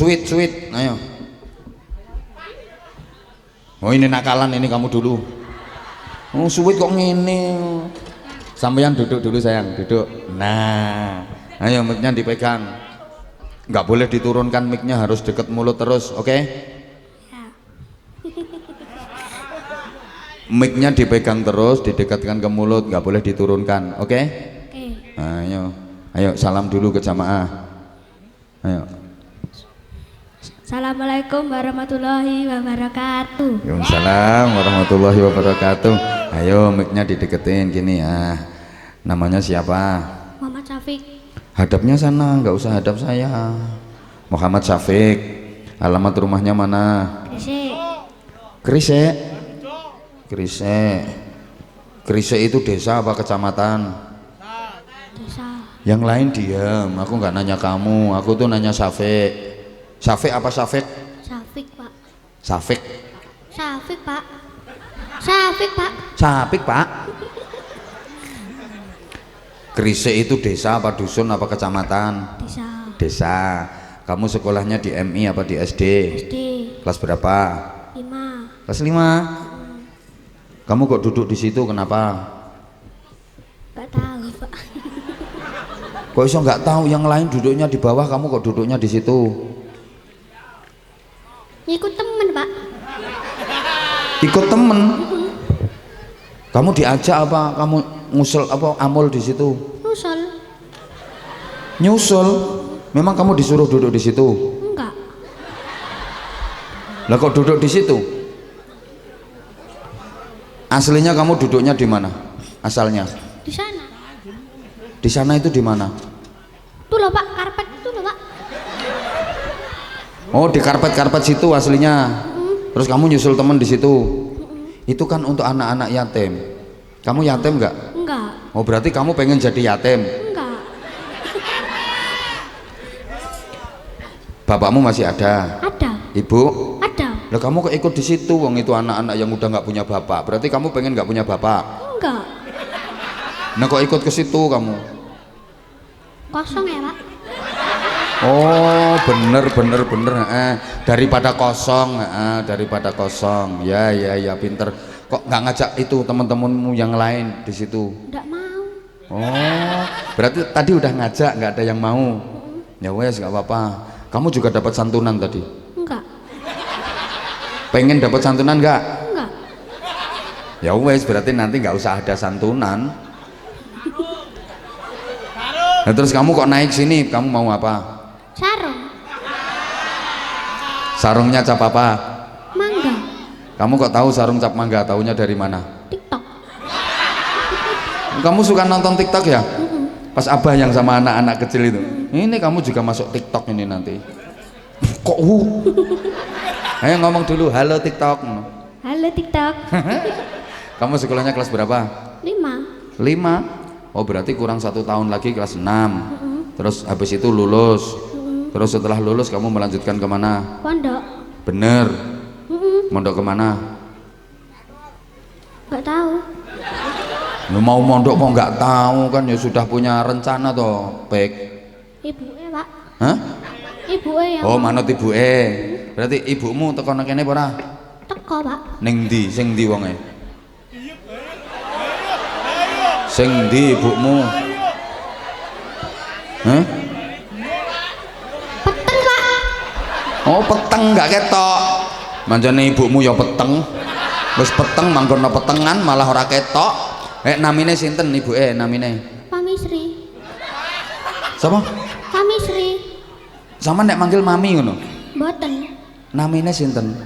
Sweet, ayo. Oh ini nakalan ini kamu dulu. Oh sweet kok ngene. Sampeyan duduk dulu sayang, duduk. Nah, ayo mic-nya dipegang. Nggak boleh diturunkan, mic-nya harus deket mulut terus, oke? Mic-nya dipegang terus, didekatkan ke mulut, nggak boleh diturunkan, oke? Ayo salam dulu ke jamaah. Ayo. Assalamualaikum warahmatullahi wabarakatuh. Waalaikumsalam warahmatullahi wabarakatuh. Ayo mic-nya dideketin gini ya. Namanya siapa? Muhammad Syafiq. Hadapnya sana, nggak usah hadap saya. Muhammad Syafiq. Alamat rumahnya mana? Krise. Krise itu desa apa kecamatan? Desa. Yang lain diam, aku nggak nanya kamu, aku tuh nanya Syafiq. Syafiq apa Syafiq? Syafiq pak. Syafiq. Syafiq pak. Syafiq pak. Syafiq pak. Krise itu desa apa dusun apa kecamatan? Desa. Desa. Kamu sekolahnya di MI apa di SD? SD. Kelas berapa? 5. Kelas 5. Kamu kok duduk di situ kenapa? Gak tahu pak. Kok iso nggak tahu, yang lain duduknya di bawah, kamu kok duduknya di situ? Ikut temen pak. Ikut temen. Kamu diajak apa? Kamu ngusul apa amul di situ? Nyusul. Nyusul. Memang kamu disuruh duduk di situ? Enggak. Lah kok duduk di situ? Aslinya kamu duduknya di mana? Asalnya? Di sana. Di sana itu di mana? Tuh loh pak, karpet itu loh pak. Oh di karpet situ aslinya. Terus kamu nyusul temen di situ. Itu kan untuk anak-anak yatim. Kamu yatim nggak? Enggak. Oh berarti kamu pengen jadi yatim? Enggak. Bapakmu masih ada? Ada. Ibu? Ada. Lah kamu kok ikut di situ? Wong itu anak-anak yang udah nggak punya bapak. Berarti kamu pengen nggak punya bapak? Enggak. Nah kok ikut ke situ kamu? Kosong ya pak. Oh bener. Daripada kosong, ya pinter. Kok nggak ngajak itu teman-temanmu yang lain di situ? Enggak mau. Oh berarti tadi udah ngajak, nggak ada yang mau. Ya wes nggak apa-apa. Kamu juga dapat santunan tadi? Enggak. Pengen dapat santunan nggak? Enggak. Ya wes berarti nanti nggak usah ada santunan. Nah, terus kamu kok naik sini? Kamu mau apa? Sarung. Sarungnya cap apa? Mangga. Kamu kok tahu sarung cap mangga? Taunya dari mana? TikTok. Kamu suka nonton TikTok ya? Pas abah yang sama anak-anak kecil itu. Ini kamu juga masuk TikTok ini nanti. Kok Ayo ngomong dulu, halo TikTok. Halo TikTok. Kamu sekolahnya kelas berapa? 5. 5. Oh berarti kurang 1 tahun lagi kelas 6. Terus habis itu lulus. Terus setelah lulus kamu melanjutkan kemana? Pondok. Bener. Mondok kemana? Nggak tahu. Lu mau mondok kok nggak tahu, kan ya sudah punya rencana toh, Pek. Ibunya pak. Hah? Ibunya yang Oh manut ibu berarti ibumu teko nang kene apa ora? teko pak. Ning ndi? Sing ndi wonge? Sing ndi ibumu? Hah? Peteng pak. Oh peteng nggak ketok. Manjane ibumu ya peteng. Wis peteng manggon petengan malah ora ketok. Namine sinten ibuke namine? Pamisri. Sapa? Pamisri. Sama nek manggil mami ngono. Mboten. Namine sinten?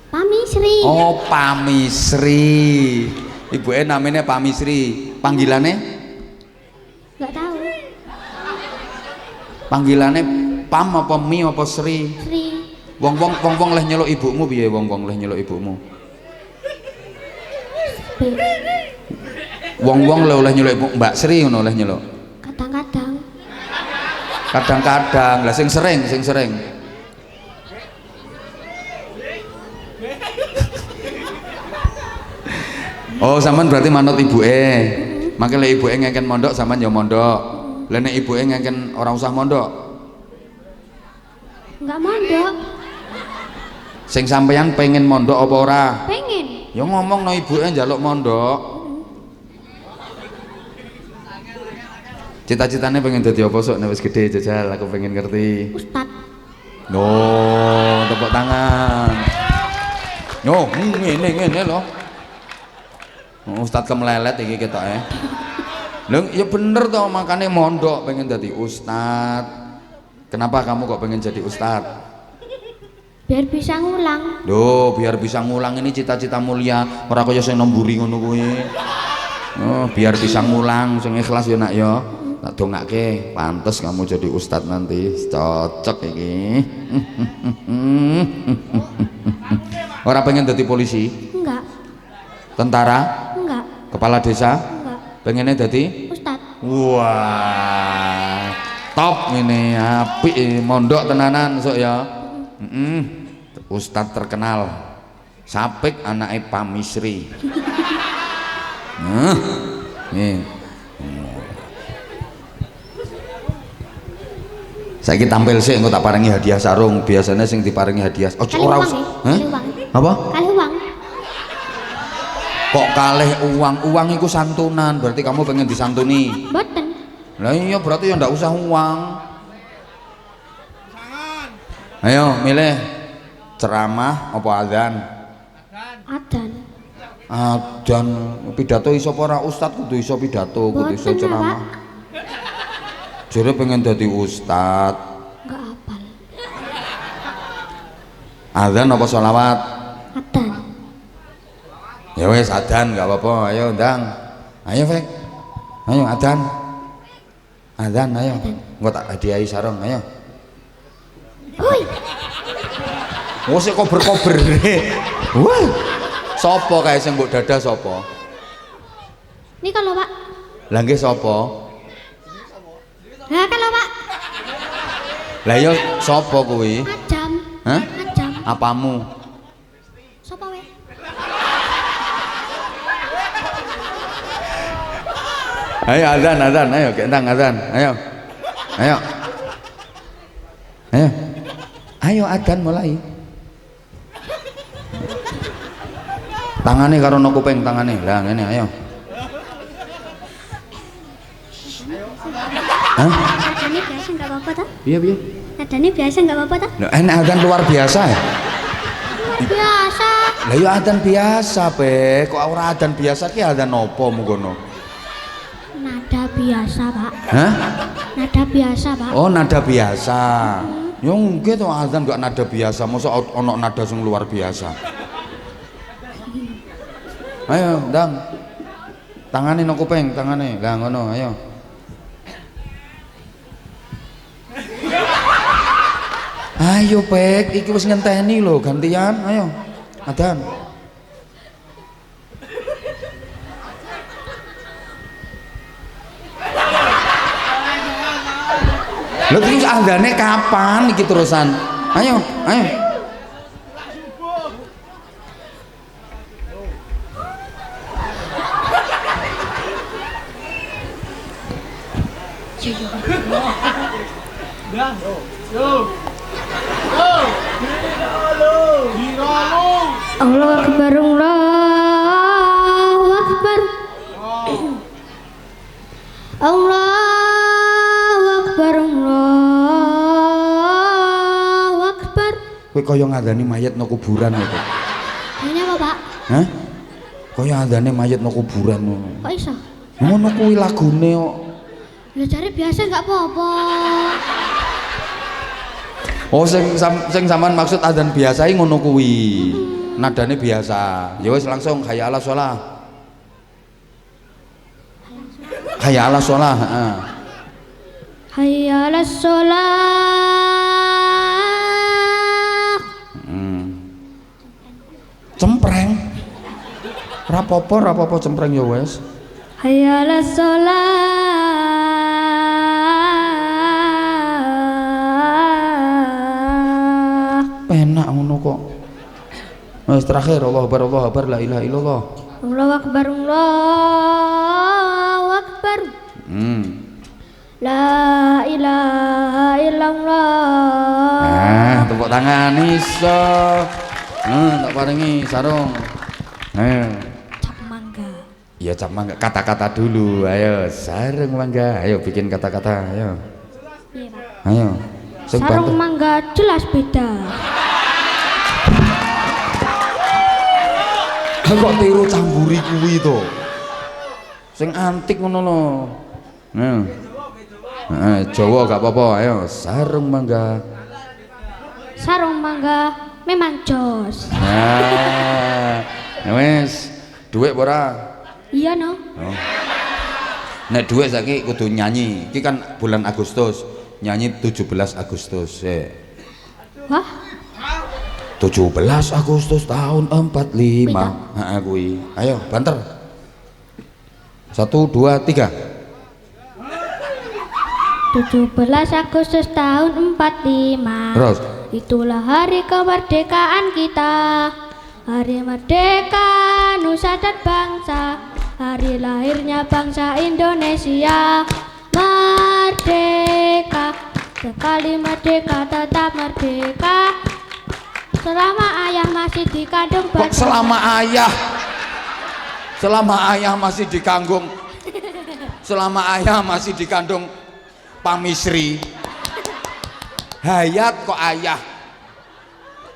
Pamisri. Oh, Pamisri. Ibuke namine Pamisri. Panggilane? Nggak tahu. Panggilane Pam apa Mi apa Sri? Sri. Wong-wong leh nyeluk ibumu piye? Wong-wong leh nyeluk ibumu. Wong-wong leh oleh nyeluk ibu Mbak Sri ngono oleh nyeluk. Kadang-kadang. Kadang-kadang. Lah sing sering. Oh, sampean berarti manut ibuke. Mangke lek ibuke ngeken mondok sampean ya mondok. Lah nek ibuke ngeken ora usah mondok. Enggak mondok. Sing sampeyan pengen mondok apa ora? Pengen. Ya ngomong no ibuke njaluk mondok. Cita-citane pengen dadi apa sok nek wis gede jajal aku pengen ngerti. Ustad. No, tepuk tangan. No, ngene lho. Ustad kemlelet iki ketoke. Lho ya bener toh makane mondok pengen dadi ustad. Kenapa kamu kok pengen jadi ustad? Biar bisa ngulang. Loh, biar bisa ngulang ini cita-cita mulia. Ora kaya sing nomburi ngono kuwi. Oh, biar bisa ngulang sing ikhlas ya nak ya. Tak dongake, pantes kamu jadi ustad nanti. Cocok iki. Ora pengen jadi polisi? Enggak. Tentara? Enggak. Kepala desa? Enggak. Pengennya jadi? Ustad. Wah, top ini, apik mondok tenanan sok ya. Ustad terkenal. Sapik anake Pamisri. Nih. Saiki tampil sih, engko tak paringi hadiah sarung. Biasanya sing diparingi hadiah. Ojo ora usah. Apa? Kalih uang. Kok kalih uang? Uang iku santunan, berarti kamu pengen disantuni. Boten. Lah iya berarti ya ndak usah uang. Ayo milih ceramah apa adzan? Adzan. Adzan pidato iso apa ora ustad kudu iso pidato, kudu iso Boten, ceramah. Pak. Jare pengen dadi ustad. Enggak hafal. Adzan apa sholawat? Adzan. Ya wes adzan enggak apa-apa, ayo ndang. Ayo Fek. Ayo adzan. Adzan ayo. Engko tak hadiahi sarung, ayo. Hoi. Oh sik kober-kober. Wah. Sopo kae sing mbok dada sapa? Ini kalau Pak. Lah nggih sapa? Lah kalau Pak. Lah ya sapa kuwi? Ajam. Hah? Ajam. Apamu? Sopo we? Ayo adzan, ayo kentang adzan, ayo. Ayo. Ayo. Ayo adzan mulai. Tangane karo no kuping tangane. Lah ngene ayo. Hah? Nadane biasa enggak apa-apa toh? Piye piye? Nadane biasa enggak apa-apa toh? Lah enak adzan luar biasa ya? Biasa. Lah ya adzan biasa, Pe. Kok ora adzan biasa ki adzan opo mengkono? Nada biasa, Pak. Hah? Nada biasa, Pak. Oh, nada biasa. Ya nggih to adzan gak nada biasa, mosok ono nada sing luar biasa. Ayo, ndang. Tangane nang kuping, tangane. Lah ngono, ayo. Ayo, Pek, iki wis ngenteni lho, gantian. Ayo. Adzan. Lho terus adzane kapan iki terusan? Ayo, ayo. Allahu Akbar, Allahu Akbar. Allahu Akbar, Allahu Akbar. Kowe kaya ngandani mayat nang kuburan itu. Ini apa, Pak? Hah? Kaya ngandani mayat nang kuburan ngono. Kok iso? Ngono kuwi lagune kok. Lah jare biasa enggak apa-apa. Oh sing sampean maksud adzan biasa iki ngono kuwi. Nadane biasa. Ya wis langsung hayya 'alas shalah. Hayya 'alas shalah, heeh. Hayya 'alas shalah. Cempreng. Rapopo cempreng ya wis. Hayya 'alas shalah. Penak ngono kok. Wis terakhir Allahu Akbar la ilaha illallah. Allahu Akbar, Allahu Akbar. La ilaha illallah. tangan iso. Tak paringi sarung. Cap mangga. Iya cap mangga. Kata-kata dulu. Ayo sarung mangga. Ayo bikin kata-kata. Ayo. Iya, Pak. Ayo. Sing Sarung bantu. mangga jelas beda. Kok tiru camburi kuwi to? Sing antik ngono lho. Jawa gak apa-apa. Ayo sarung mangga. Sarung mangga memang jos. Wes, dhuwit ora? Iya no. Nek dhuwit saiki kudu nyanyi. Iki kan bulan Agustus. Nyanyi 17 Agustus. Wah, 17 Agustus tahun 45. Heeh kuwi. Ayo, banter. 1 2 3. 17 Agustus tahun 45. Terus. Itulah hari kemerdekaan kita. Hari merdeka nusa dan bangsa. Hari lahirnya bangsa Indonesia. Merdeka, sekali merdeka tetap merdeka. Selama ayah masih dikandung Kok selama ayah masih dikandung, selama ayah masih dikandung pamisri, hayat kok ayah.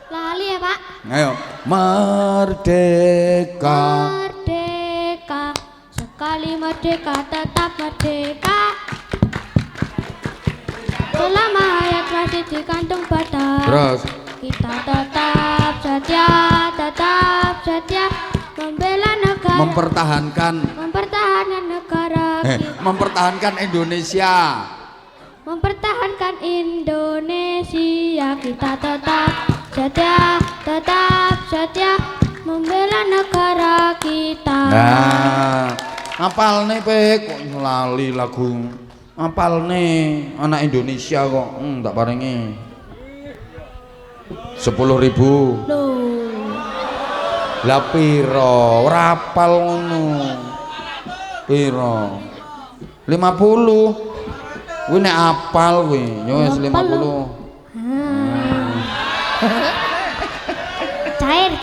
lali ya Pak. Ayo merdeka. Merdeka, sekali merdeka tetap merdeka. Selama hayat masih dikandung badan. Terus Kita tetap setia membela negara, mempertahankan negara kita, mempertahankan Indonesia. mempertahankan Indonesia. Kita tetap setia membela negara kita. Nah, apal nih pek kok lali lagu. Apal nih anak Indonesia kok. Tak paringi 10.000. Loh, Lah piro? Ora apal ngono. Piro? 50. Kuwi nek apal kuwi, ya wis 50. Cair.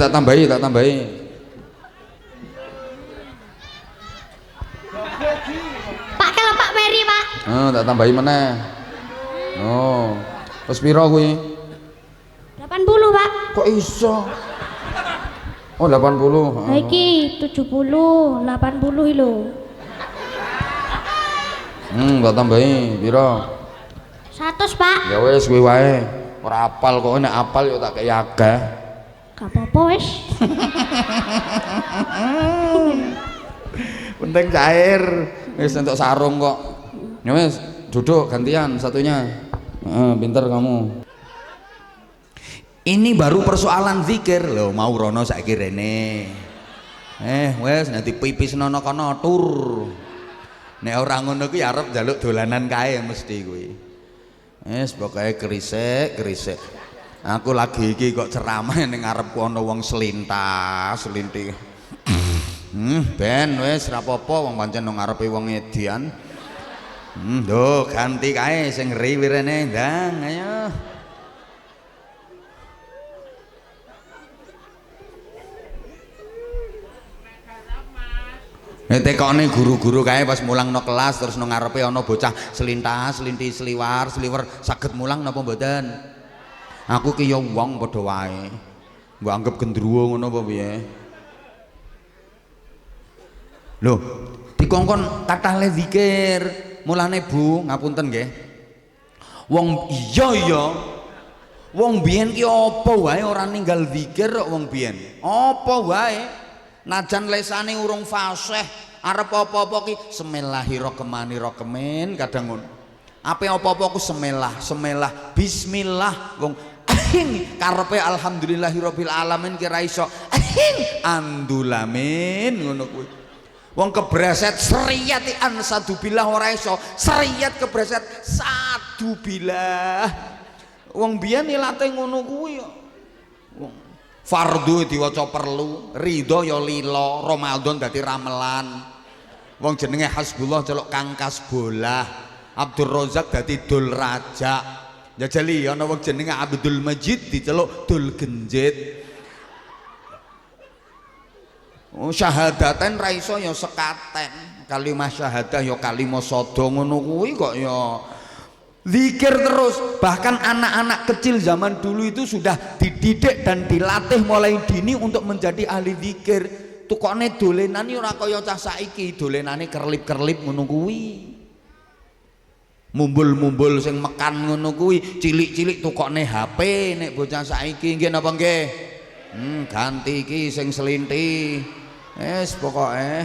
Tak tambahi. Pak, kalau Pak Mary Pak. Tak tambahi meneh. Oh. Wis piro kuwi? 80 Pak. Kok iso? Oh 80. Iki 70, 80 lho. Tak tambahi piro? 100 Pak. Ya wis kuwi wae. Ora apal kok, nek apal yo tak kei akeh. Gak apa-apa wis. Penting cair. Wis entuk sarung kok. Ya wis, duduk gantian satunya. Pinter kamu. Ini baru persoalan zikir lho, mau rono saiki rene. Wis nanti pipis nono kono tur. Nek ora ngono kuwi arep njaluk dolanan kae mesti kuwi. Wis pokoke kerisik. Aku lagi iki kok ceramah ning ngarepku ana wong selinti. Ben wis ra apa-apa wong pancen nang ngarepe wong edian. Duh ganti kae sing ngeri wirene ndang ayo. Tekone guru-guru kae pas mulang no kelas terus nang ngarepe ana bocah selinti sliwer saged mulang napa mboten? Aku ki ya wong padha wae. Mbok anggap gendruwo ngono apa piye? Lho, dikongkon kathah le zikir. Mulane Bu, ngapunten nggih. Wong iya. Wong biyen ki apa wae ora ninggal zikir kok wong biyen. Apa wae? Najan lesane urung fasih, arep apa-apa ki Bismillahirrahmanirrahim kadang ngono. Ape apa-apa ku semelah, bismillah wong karepe alhamdulillahirabbil alamin ki ra iso andulamin ngono kuwi. Wong kebreset seriyati an sadubillah ora iso, seriyat kebreset sadubillah. Wong biyen ilate ngono kuwi kok. Wong fardu diwaca perlu, ridho ya lila, Ramadan dadi ramelan. Wong jenenge hasbullah celuk kang kasbolah. Abdul Razak dadi Dul Raja. Jajali ana wong jenenge Abdul Majid diceluk Dul Genjit. Oh, syahadaten ra iso ya sekaten. Kalimah syahadah ya kalimah sada ngono kuwi kok ya zikir terus. Bahkan anak-anak kecil zaman dulu itu sudah dididik dan dilatih mulai dini untuk menjadi ahli zikir. Tukone dolenan ora kaya cah saiki, dolenane kerlip-kerlip ngono kuwi. Mumbul-mumbul sing mekan ngono kuwi, cilik-cilik tukokne HP nek bocah saiki nggih napa nggih? Ganti iki sing selinti. Wis pokoke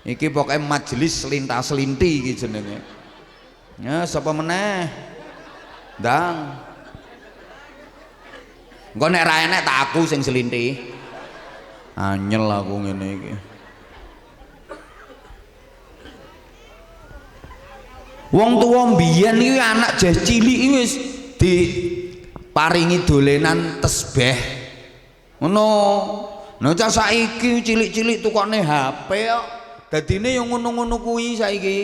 iki pokoke majelis selintas-selinti iki jenenge. Ya sapa meneh? Ndang. Engko nek ra enek tak aku sing selinti. Anyel aku ngene iki. Wong tuwa mbiyen iki anak jas cilik iki wis diparingi dolenan tasbih. Ngono. Nah cah saiki cilik-cilik tukokne HP kok. Dadine yo ngono-ngono kuwi saiki.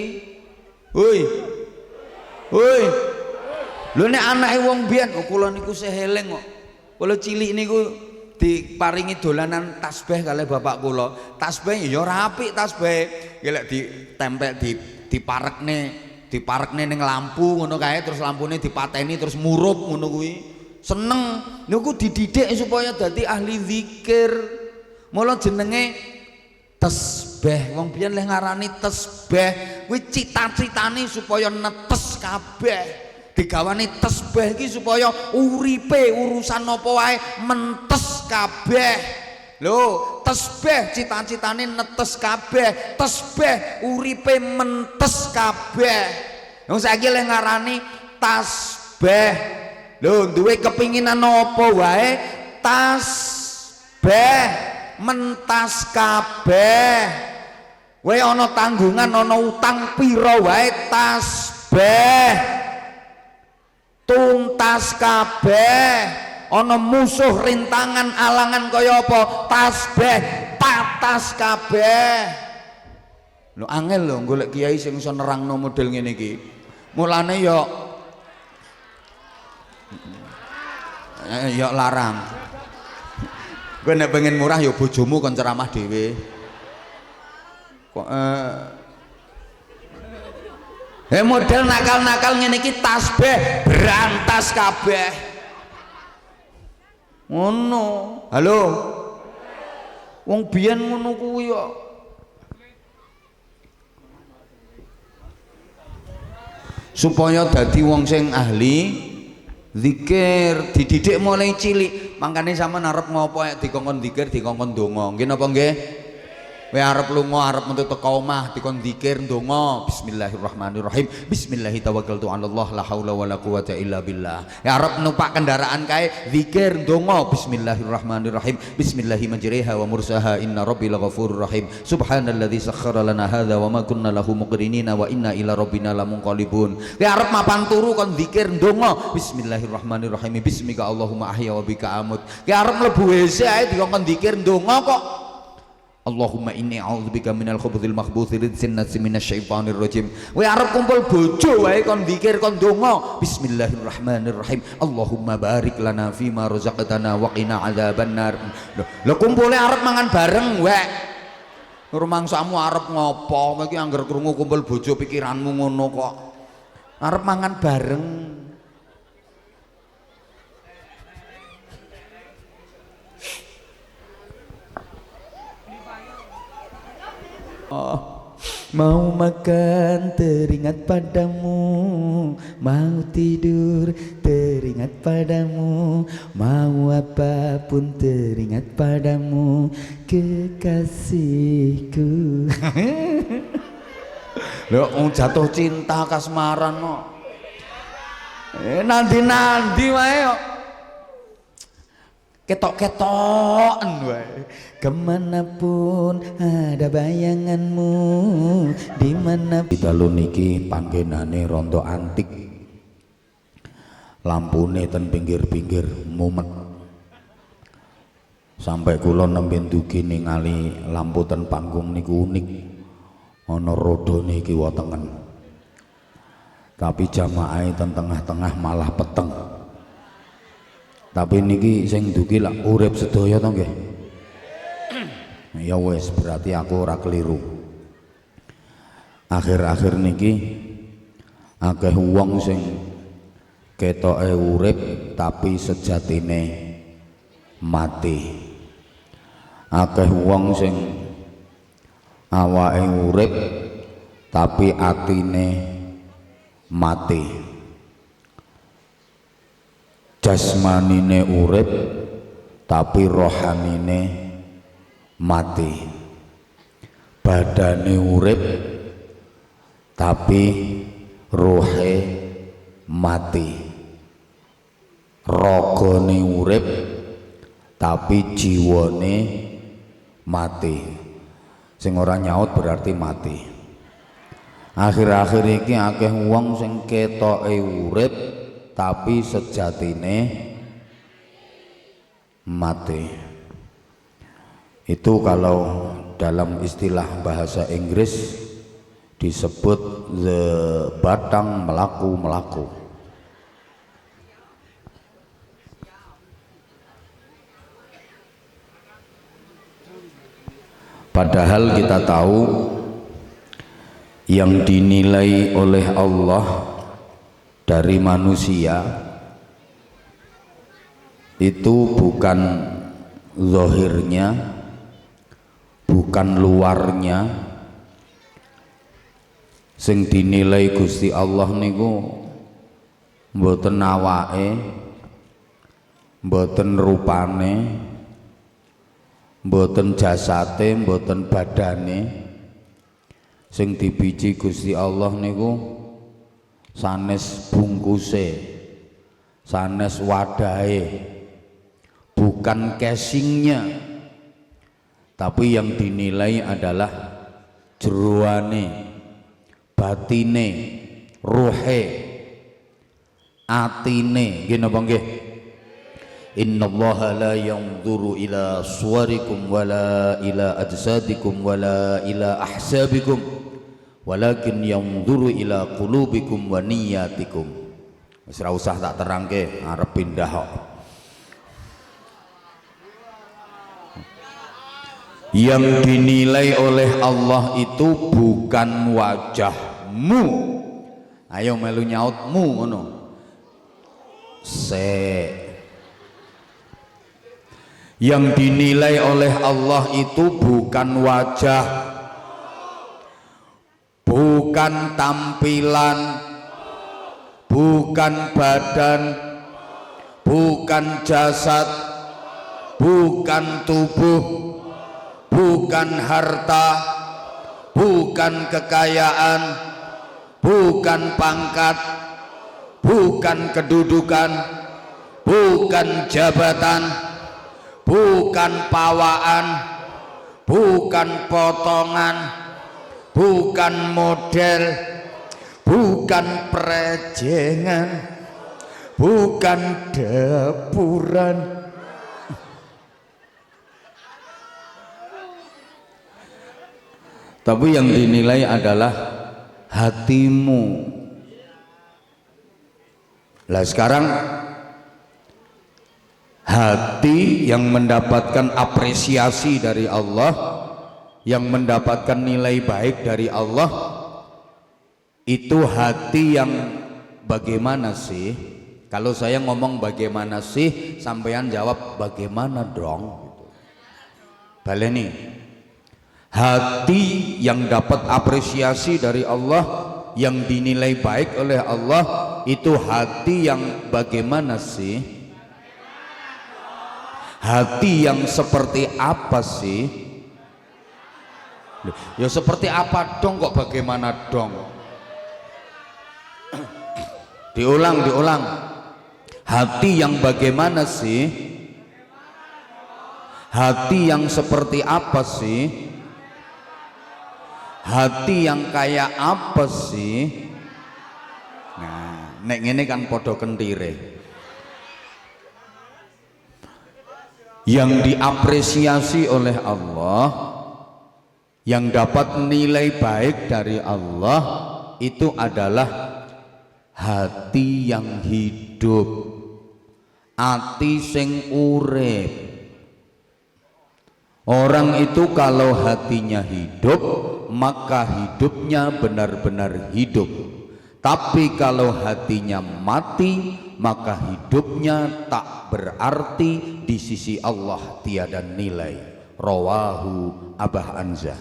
Hoi. Hoi. Lho nek anake wong mbiyen kula niku seheleng kok. Kula cilik niku diparingi dolanan tasbih kalih bapak kula. Tasbih ya ora apik tasbih. Lek ditempel diparekne ning lampu ngono kae terus lampune dipateni terus murup ngono kuwi. Seneng niku dididik supaya dadi ahli zikir. Mula jenenge tasbih. Wong biyen leh ngarani tasbih kuwi cita-citane supaya netes kabeh. Digawane tasbih iki supaya uripe urusan apa wae mentes kabeh. Lho, tasbih cita-citane netes kabeh, tasbih uripe mentes kabeh. Wong saiki leh ngarani tasbih. Lho, duwe kepinginan apa wae tasbih mentas kabeh. Kowe ana tanggungan ana utang pira wae tasbih tuntas kabeh. Ana musuh rintangan alangan kaya apa tasbih patas kabeh. Lho angel lho golek kiai sing iso nerangno model ngene iki. Mulane ya larang. Kowe nek pengen murah ya bojomu kon ceramah dhewe. Kok model nakal-nakal ngene iki tasbih berantas kabeh. Ngono. Halo. Wong biyen ngono kuwi kok. Supaya dadi wong sing ahli zikir dididik mulai cilik. Mangkane sampean arep ngopo nek dikongkon zikir dikongkon donga. Nggih napa nggih? Kowe arep lunga arep metu teko omah dikon zikir ndonga bismillahirrahmanirrahim bismillahi tawakkaltu 'alallah la haula wala quwata illa billah. Ya arep numpak kendaraan kae zikir ndonga bismillahirrahmanirrahim bismillahi majriha wa mursaha inna rabbi laghafurur rahim subhanalladzi sakhkhara lana hadza wa ma kunna lahu muqrinina wa inna ila rabbina lamunqalibun. Kowe arep mapan turu kon zikir ndonga bismillahirrahmanirrahim bismika allahumma ahya wa bika amut. Kowe arep mlebu WC ae dikon zikir ndonga kok Allahumma inni a'udzubika minal khubuthil makhbuthi ridsin nasi minasyaitonir rajim. Kowe arep kumpul bojo wae kon zikir kon donga bismillahirrahmanirrahim Allahumma barik lana fima razaqtana wa qina adzabannar. Lho kumpule arep mangan bareng wae. Rumangsamu arep ngopo? Iki angger krungu kumpul bojo pikiranmu ngono kok. Arep mangan bareng. Oh, mau makan teringat padamu, mau tidur teringat padamu, mau apapun teringat padamu, kekasihku. Lho jatuh cinta kasmaran kok. Nanti wae kok. Ketok-ketokan wae. Kemanapun ada bayanganmu, dimana dalu niki panggenane rondo antik, lampune ten pinggir-pinggir mumet, sampai kula nembe dugi ningali lampu ten panggung niku unik, ana rodone kiwa tengen. tapi jamaah ten tengah-tengah malah peteng. Tapi niki sing dugi lak urip sedaya to nggih. Ya wis berarti aku ora keliru. Akhir-akhir niki akeh wong sing ketoke urip tapi sejatine mati. Akeh wong sing awake urip tapi atine mati. Jasmanine urip tapi rohanine mati. Badane urip tapi rohe mati. Ragane urip tapi jiwane mati. Sing ora nyaut berarti mati. Akhir-akhir iki akeh wong sing ketoke urip tapi sejatine mati. Itu kalau dalam istilah bahasa Inggris disebut the batang melaku-melaku. Padahal kita tahu yang dinilai oleh Allah dari manusia itu bukan zahirnya, bukan luarnya. Sing dinilai Gusti Allah niku mboten awake, mboten rupane, mboten jasate, mboten badane. Sing dibiji Gusti Allah niku sanes bungkuse, sanes wadahe, bukan casingnya, tapi yang dinilai adalah jeroane, batine, ruhe, atine. Nggih napa nggih? Innallaha la yanzuru ila suwarikum wala ila ajsadikum wala ila ahsabikum walakin yanzuru ila qulubikum wa niyyatikum. Wis ora usah tak terangke, arep pindah kok. Yang dinilai oleh Allah itu bukan wajahmu. Ayo melu nyautmu ngono. Yang dinilai oleh Allah itu bukan wajah, bukan tampilan, bukan badan, bukan jasad, bukan tubuh, bukan harta, bukan kekayaan, bukan pangkat, bukan kedudukan, bukan jabatan, bukan pawaan, bukan potongan, bukan model, bukan prejengan, bukan dapuran. Tapi yang dinilai adalah hatimu. Lah sekarang hati yang mendapatkan apresiasi dari Allah, yang mendapatkan nilai baik dari Allah, itu hati yang bagaimana sih? Kalau saya ngomong bagaimana sih, sampean jawab bagaimana dong? Baleni, hati yang dapat apresiasi dari Allah, yang dinilai baik oleh Allah, itu hati yang bagaimana sih? Hati yang seperti apa sih? Ya seperti apa dong kok bagaimana dong? Diulang. Hati yang bagaimana sih? Hati yang seperti apa sih? Hati yang kayak apa sih? Nah, nek ngene kan podo kentire. Yang diapresiasi oleh Allah, yang dapat nilai baik dari Allah, itu adalah hati yang hidup, ati sing urip. Orang itu kalau hatinya hidup, maka hidupnya benar-benar hidup. Tapi kalau hatinya mati, maka hidupnya tak berarti di sisi Allah, tiada nilai. Rawahu Abah Anzah.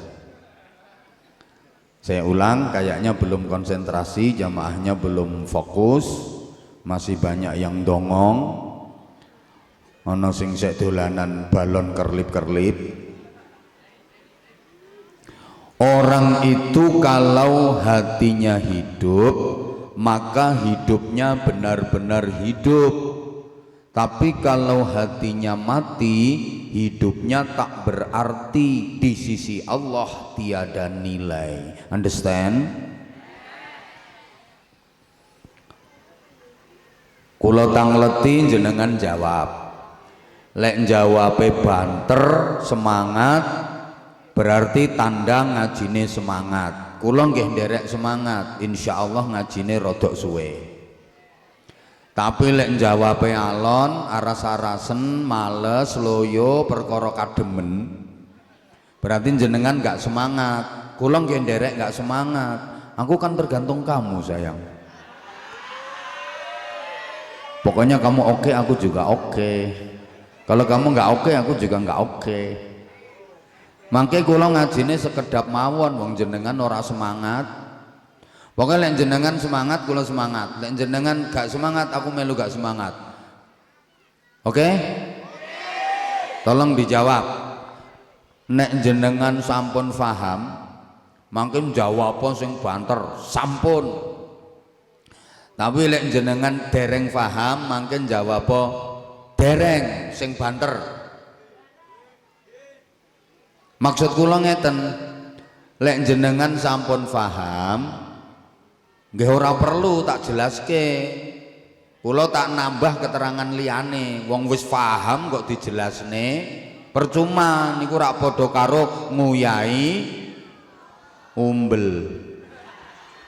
Saya ulang, kayaknya belum konsentrasi, jamaahnya belum fokus, masih banyak yang dongong. Ono sing sek dolanan balon kerlip-kerlip. Orang itu kalau hatinya hidup, maka hidupnya benar-benar hidup. Tapi kalau hatinya mati, hidupnya tak berarti di sisi Allah, tiada nilai. Understand? Kula tangleti jenengan jawab. Lek jawabe banter semangat, berarti tanda ngajine semangat. Kula nggih nderek semangat, insyaallah ngajine rodok suwe. Tapi lek jawabe alon, aras-arasen, males, loyo, perkara kademen, berarti jenengan gak semangat. Kula nggih nderek gak semangat. Aku kan tergantung kamu, sayang. Pokoknya kamu oke, aku juga oke. Kalau kamu nggak oke, aku juga nggak oke. Mangke kula ngajine sekedap mawon, wong jenengan ora semangat. Pokoknya lek jenengan semangat, kula semangat. Lek jenengan gak semangat, aku melu gak semangat. Oke? Tolong dijawab. Nek jenengan sampun paham, mungkin jawab sing banter, sampun. Tapi lek jenengan dereng paham, mungkin jawab dereng sing banter. Maksud kula ngeten, lek jenengan sampun paham, nggih ora perlu tak jelaske. Kula tak nambah keterangan liyane. Wong wis paham kok dijelasne, percuma niku rak padha karo nguyai umbel.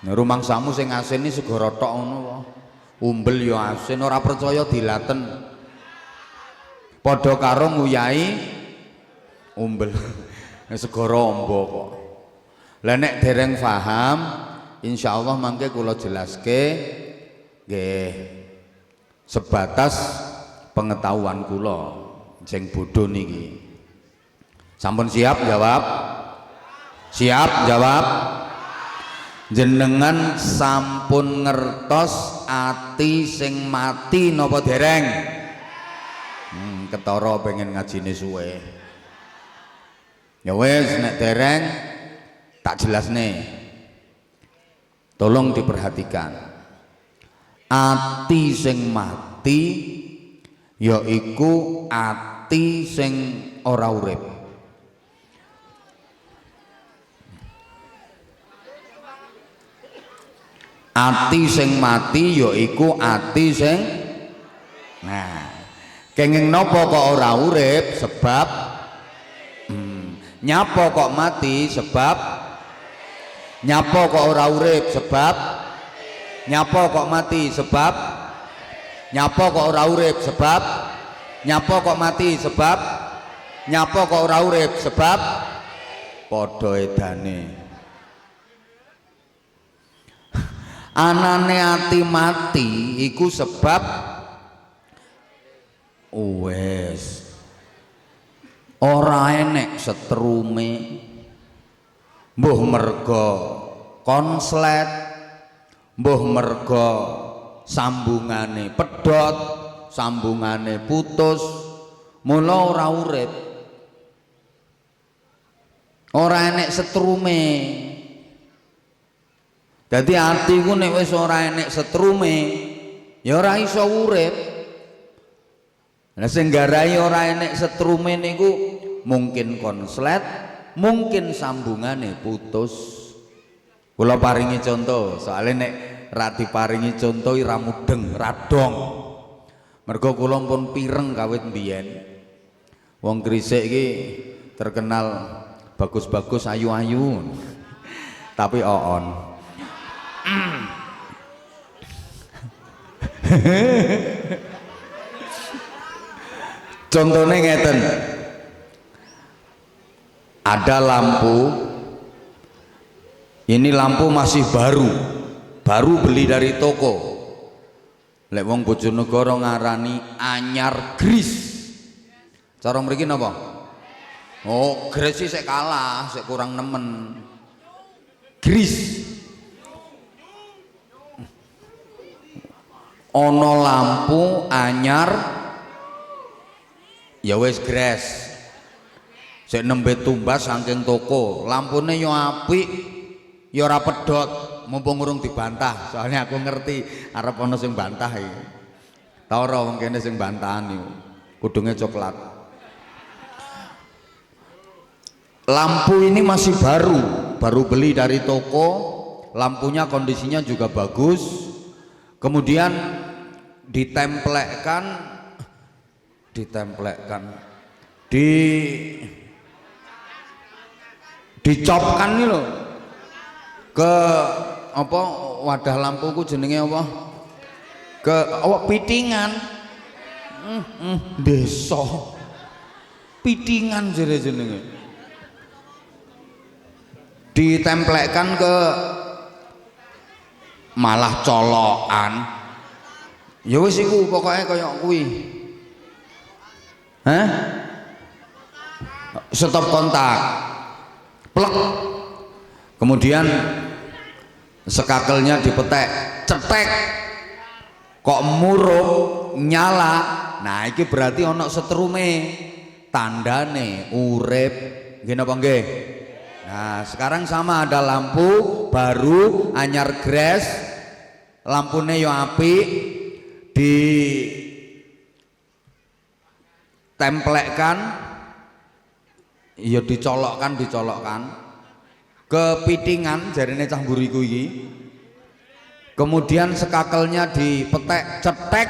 Nah, rumangsamu sing asin iki segara tok ngono wae. Umbel ya asin, ora percaya dilaten. Padha karo nguyai umbel. Segara amba kok. Lah nek dereng paham, insyaallah mangke kula jelaske nggih sebatas pengetahuan kula sing bodho niki. Sampun siap jawab? Siap jawab? Jenengan sampun ngertos ati sing mati napa dereng? Ketara pengen ngajine suwe. Ya wis nek dereng tak jelasne. Tolong diperhatikan. Ati sing mati yaiku ati sing ora urip. Ati sing mati yaiku ati sing kenging napa kok ora urip? Sebab nyapa kok mati? Sebab nyapa kok ora urip? Sebab nyapa kok mati? Sebab nyapa kok ora urip? Sebab nyapa kok mati? Sebab nyapa kok ora urip? Sebab padha edane. Anane ati mati iku sebab wes ora enek setrume, mbuh merga konslet, mbuh merga sambungane pedhot, sambungane putus, mula ora urip. Ora enek setrume. Dadi ati ku nek wis ora enek setrume, ya ora iso urip. Lah sing garai ora enek setrume niku mungkin konslet, mungkin sambungane putus. Kula paringi contoh, soalnya nek ra diparingi contoh ora mudeng, ra dong. Mergo kula pun pireng kawit mbiyen. Wong Gresik iki terkenal bagus-bagus ayu-ayu. Tapi oon. Contohnya ngeten, ada lampu, ini lampu masih baru beli dari toko. Lek wong Bojonegoro ngarani anyar gris. Cara mriki napa? Oh, gris sih sik kalah, sik kurang nemen. Gris. Ono lampu anyar ya wis gres. Sik nembe tumbas saking toko, lampune yo apik, yo ora pedhot, mumpung urung dibantah. Soalnya aku ngerti arep ana sing bantah iki. Ta ora wong kene sing bantahan niku. Kudunge coklat. Lampu ini masih baru beli dari toko, lampunya kondisinya juga bagus. Kemudian ditempelkan, dicopkan nih loh ke apa wadah lampuku jenenge apa? Ke pitingan. Desa. Pitingan jenenge. Ditempelkan ke malah colokan. Ya wis iku pokoke kaya kuwi. Hah? Stop kontak. Plek. Kemudian sekakelnya dipetek, cetek. Kok murup nyala. Nah, iki berarti ana setrume. Tandane urip. Nggih napa nggih? Nah, sekarang sama, ada lampu baru anyar gres, lampune yo apik, ditempelkan, yo dicolokkan ke pitingan jarine cah mburiku iki. Kemudian sekakelnya dipetek, cetek,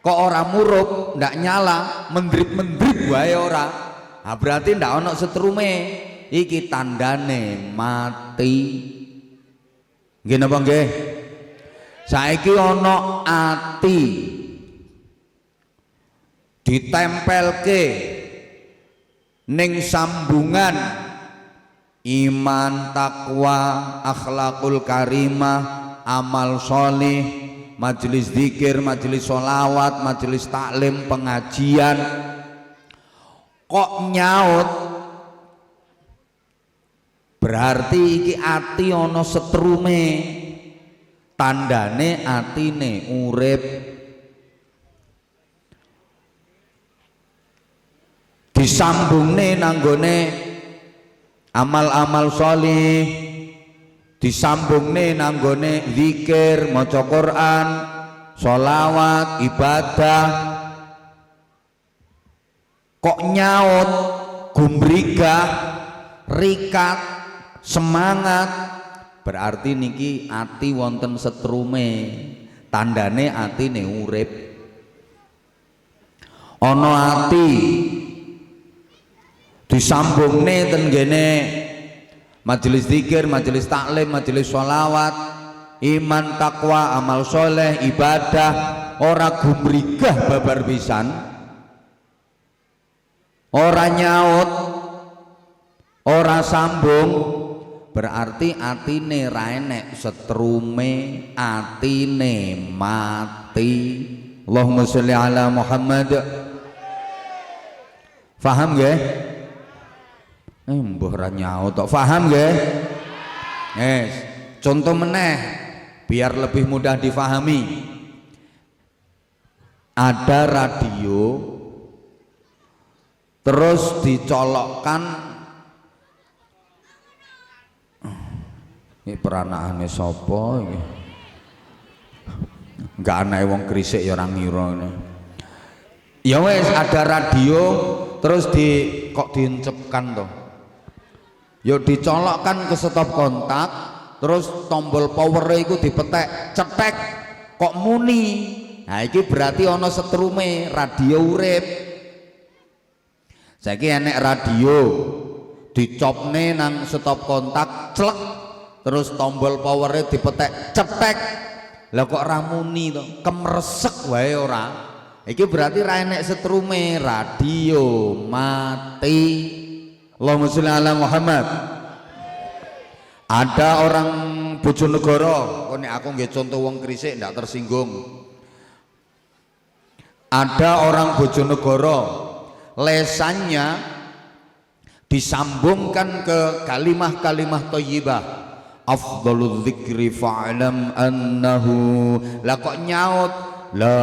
kok ora murup, ndak nyala, mendrip wae ora. Nah, berarti ndak ono setrume. Iki tandane mati. Nggih napa nggih? Saiki ana ati ditempelke ning sambungan iman, takwa, akhlakul karimah, amal sholih, majelis zikir, majelis sholawat, majelis taklim, pengajian. Kok nyaut? Berarti iki ati ana setrume, tandane atine urip. Disambungne nanggone amal-amal sholih, disambungne nanggone zikir, maca Quran, sholawat, ibadah. Kok nyaut, gumbrigah, rikat, semangat, berarti niki ati wonten setrume, tandane atine urip. Ana ati disambungne ten gene majelis zikir, majelis taklim, majelis sholawat, iman, takwa, amal soleh, ibadah, ora gumrigah babar pisan, ora nyaut, ora sambung, berarti atine ra enek setrume, atine mati. Allahumma sholli ala Muhammad. Faham nggih? Mbah ra nyaut tok. Faham nggih? Yes. Contoh meneh biar lebih mudah difahami. Ada radio terus dicolokkan. Ini peranakane sapa iki? Enggak anake wong krisik ya ora ngira ngene. Ya wis ada radio terus kok diencepkan to. Ya dicolokkan ke stop kontak, terus tombol power iku dipetek, cetek, kok muni. Nah iki berarti ana setrume, radio urip. Saiki enek radio dicopne nang stop kontak, clek, terus tombol powernya dipetek, cetek, Lah kok ramuni to, kemresek wae ora. Iki berarti ra enek setrume, radio mati. Allahumma sholli ala Muhammad. Ada orang Bojonegoro, kok nek aku nggih contoh wong Krisik ndak tersinggung. Ada orang Bojonegoro, lesannya disambungkan ke kalimat-kalimat thayyibah. Afdhalul dzikri fa'lam annahu, lah kok nyaut la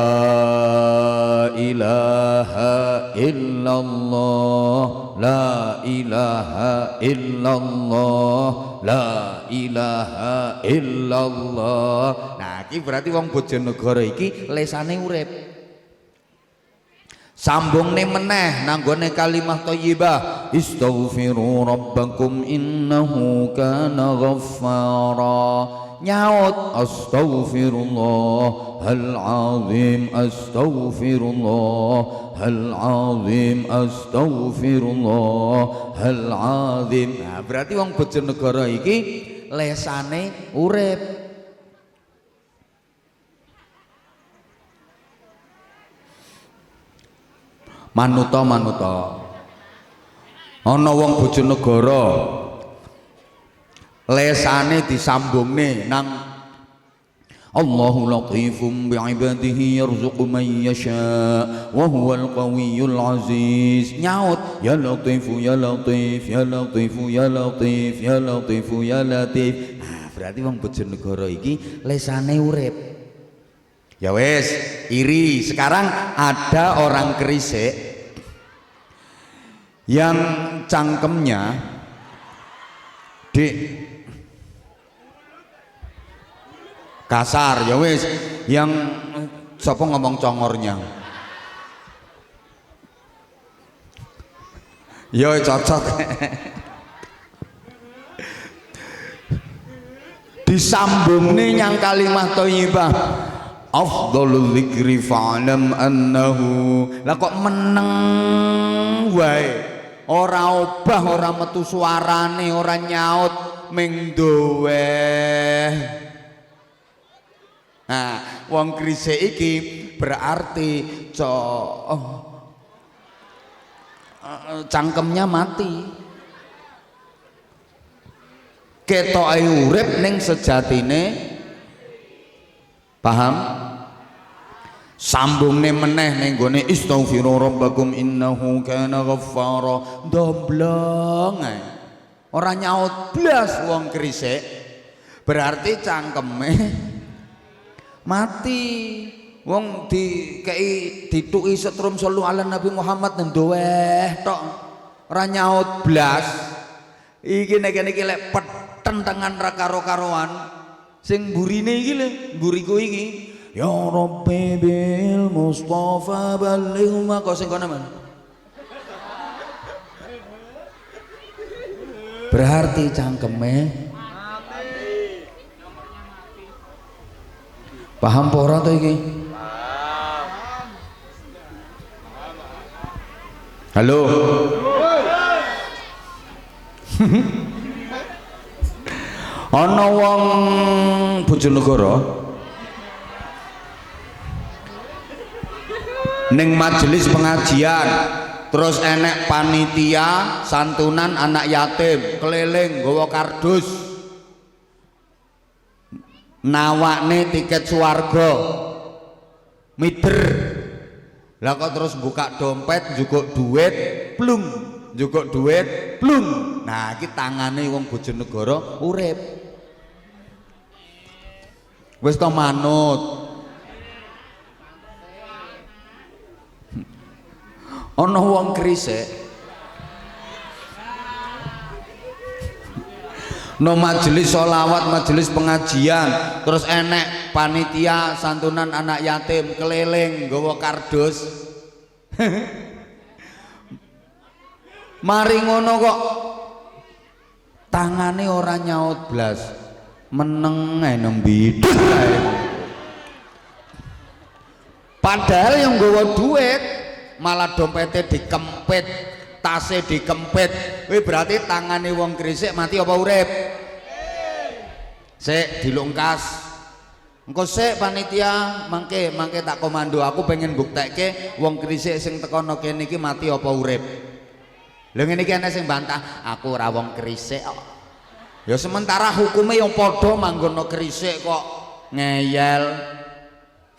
ilaha illallah, la ilaha illallah, la ilaha illallah. Nah iki berarti wong Bojonegoro iki lesane urip. Sambungne meneh nanggone kalimat thayyibah, istaghfiru rabbakum innahu kana ghaffara. Nyaut astaghfirullahal azim, astaghfirullahal azim, astaghfirullahal azim. Nah berarti wong Bojonegoro iki lesane urip. Manuta ana wong Bojonegoro lesane disambungne nang Allahu latifum bi'ibadihi yarzuqu man yasha wa huwal qawiyyul aziz. Nyaut ya latifu ya latif ya latifu ya latif ya latifu ya latif. Nah berarti wong Bojonegoro iki lesane urip. Ya wes, iri. Sekarang ada orang Krisik yang cangkemnya kasar, ya wes, yang siapa ngomong congornya, yo cocok. Disambung nih yang kalimat thayyibah. Afdhalul dzikri fa'lam annahu, lah kok meneng wae, ora obah, ora metu suarane, ora nyaut ming doweh. Nah wong Krisik iki berarti cangkemnya mati, ketoke urip ning sejatine, paham? Sambungne meneh ning gone istaghfiru rabbakum innahu kana ghaffara. Domblong ae. Ora nyaut blas wong Krisik. Berarti cangkeme mati. Wong dikei dituki setrum sallu ala Nabi Muhammad ndoweh tok. Ora nyaut blas. Iki nek kene iki lek peten tangan ra karo-karoan. Sing burine iki lho, mburiku iki. Ya Rabbi bil Mustafa balligh ma kok sing kono men. Berarti cangkeme mati. Paham apa ora to iki? Halo. Ana wong Bojonegoro ning majelis pengajian, terus enek panitia santunan anak yatim keliling nggawa kardus nawakne tiket swarga mider. Lah kok terus buka dompet njukuk duit plung, njukuk duit plung. Nah iki tangane wong Bojonegoro urip wis to manut. Ana wong Krisik no majelis sholawat, majelis pengajian, terus enek panitia santunan anak yatim keliling nggawa kardus. Mari ngono kok tangane ora nyaut blas, meneng ae nembe. Padahal yang nggawa duit malah dompetnya dikempit, tasnya dikempit. Wih berarti tangane wong Krisik mati apa urip? Sik dilungkas. Engko sik panitia mangke tak komando, aku pengen buktekke wong krisik sing tekono kene iki mati apa urip. Lha ngene iki ana sing bantah, aku ora wong krisik kok. Ya sementara hukume yang padha manggono krisik kok ngeyel.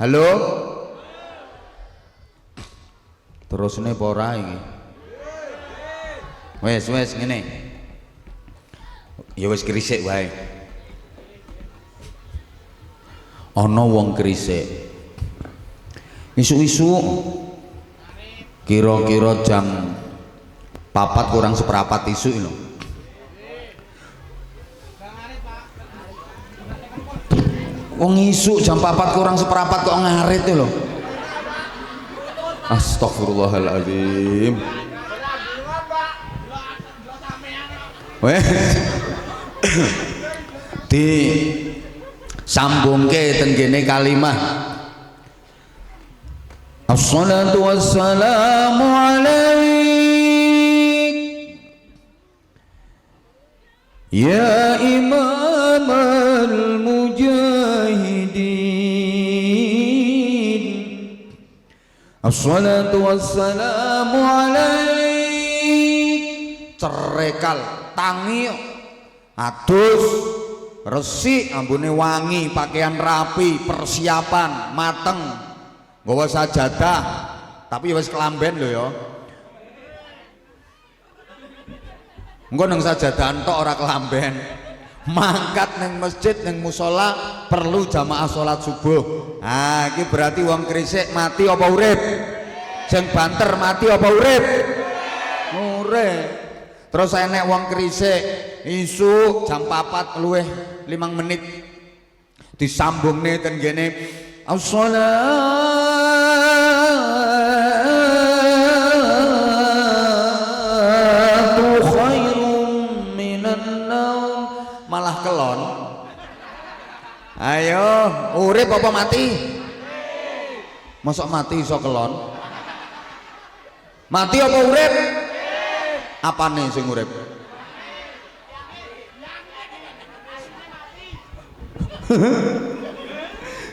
Halo? Terusne apa ora iki? Wes ngene. Ya wis krisik wae. Ana wong krisik. Isu-isu kira-kira jam 4 kurang seperempat isu lho. Wong isu jam 4 kurang seperempat kok ngarit lho. Astagfirullahaladzim. Di sambungke ten kene kalimah Assalatu wassalamu alaik ya imam al-mujahidin. Assalatu wassalamu alaik. Cerekal tangi adus resik ambune wangi, pakaian rapi, persiapan mateng, nggawa sajadah tapi wis kelamben lho ya. Engko nang sajadah entok ora kelamben. Mangkat nang masjid nang musala perlu jamaah salat subuh. Ah iki berarti wong krisik mati apa urip? Sing banter mati apa urip? Urip. Terus enek wong krisik isu jam 4 luweh 5 menit disambungne ten kene as-shalatu khairum minan naum, malah kelon. Ayo urip apa mati? Mosok mati iso kelon? Mati apa urip? Apane sing urip?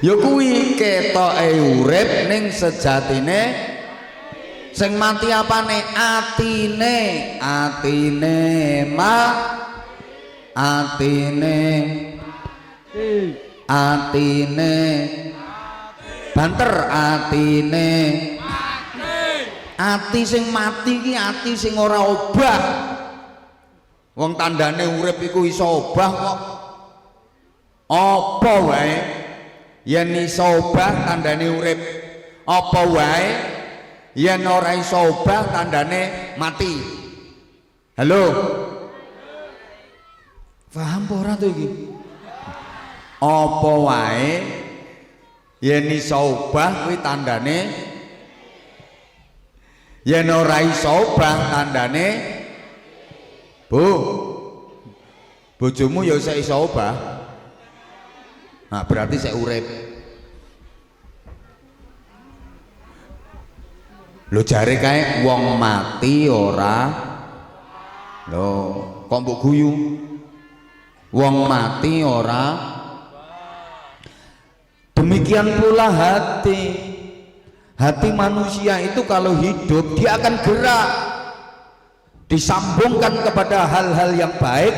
Ya kuwi ketoke urip ning sejatine sing mati apane? Atine banter atine. Ati sing mati ki ati sing ora obah. Wong tandane urip iku iso obah kok. Apa wae yen iso obah tandane urip. Apa wae yen ora iso obah tandane mati. Halo. Paham apa ora to iki? Apa wae yen iso obah kuwi tandane, yen ora iso obah tandane bojomu ya isih iso obah. Nah berarti sik urip. Lho jare kae wong mati ora lho kok mbok guyu. Wong mati ora. Demikian pula hati manusia itu kalau hidup dia akan gerak, disambungkan kepada hal-hal yang baik,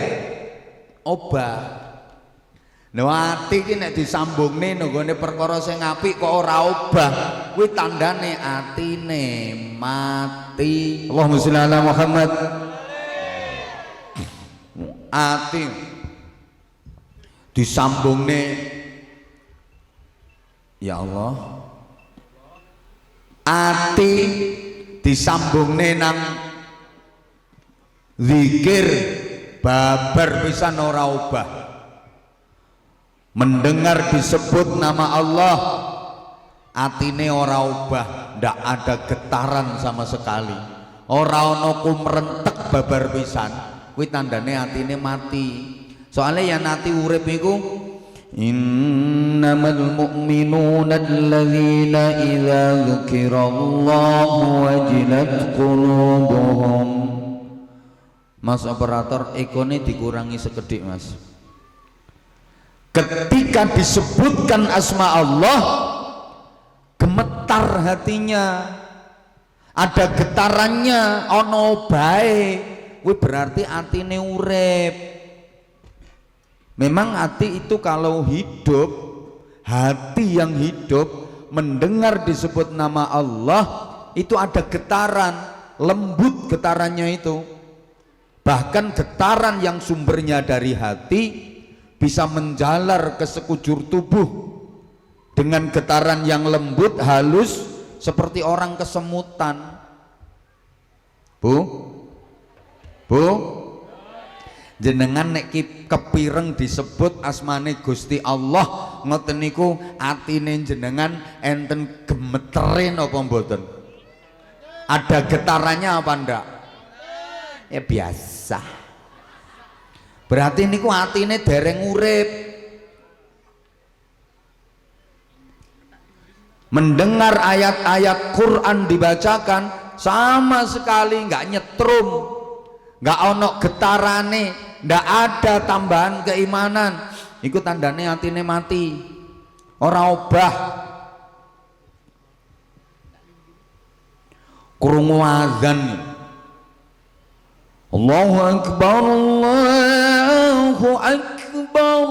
obah. Nah hati ini nek disambungne nggone perkara sing apik kok ora obah, kuwi tandane atine mati. Allahumma sholli ala Muhammad. Ati disambungne, ya Allah, ati disambungne nang zikir babar pisan ora obah. Mendengar disebut nama Allah atine ora obah, ndak ada getaran sama sekali. Ora ana kumrentek babar pisan, kuwi tandane atine mati. Soale yen ati urip iku innamal mu'minuna alladzina idza dzukirallahu wajilat qulubuhum. Mas operator, ekone dikurangi sekedhik Mas. ketika disebutkan asma Allah gemetar hatinya, ada getarannya, ono bae, kuwi berarti atine urip. Memang hati itu kalau hidup, hati yang hidup mendengar disebut nama Allah itu ada getaran, lembut getarannya itu. Bahkan getaran yang sumbernya dari hati bisa menjalar ke sekujur tubuh dengan getaran yang lembut, halus, seperti orang kesemutan. Bu, jenengan nek kepireng disebut asmane Gusti Allah ngoten niku atine jenengan enten gemetere napa mboten? Ada getarannya apa ndak? Ya biasa. Berarti niku atine dereng urip. Mendengar ayat-ayat Quran dibacakan sama sekali nggak nyetrum, nggak ono getarane, nggak ada tambahan keimanan. Iku tandane atine mati, ora obah. Krungu azan, Allahu Akbar, Allahu Akbar,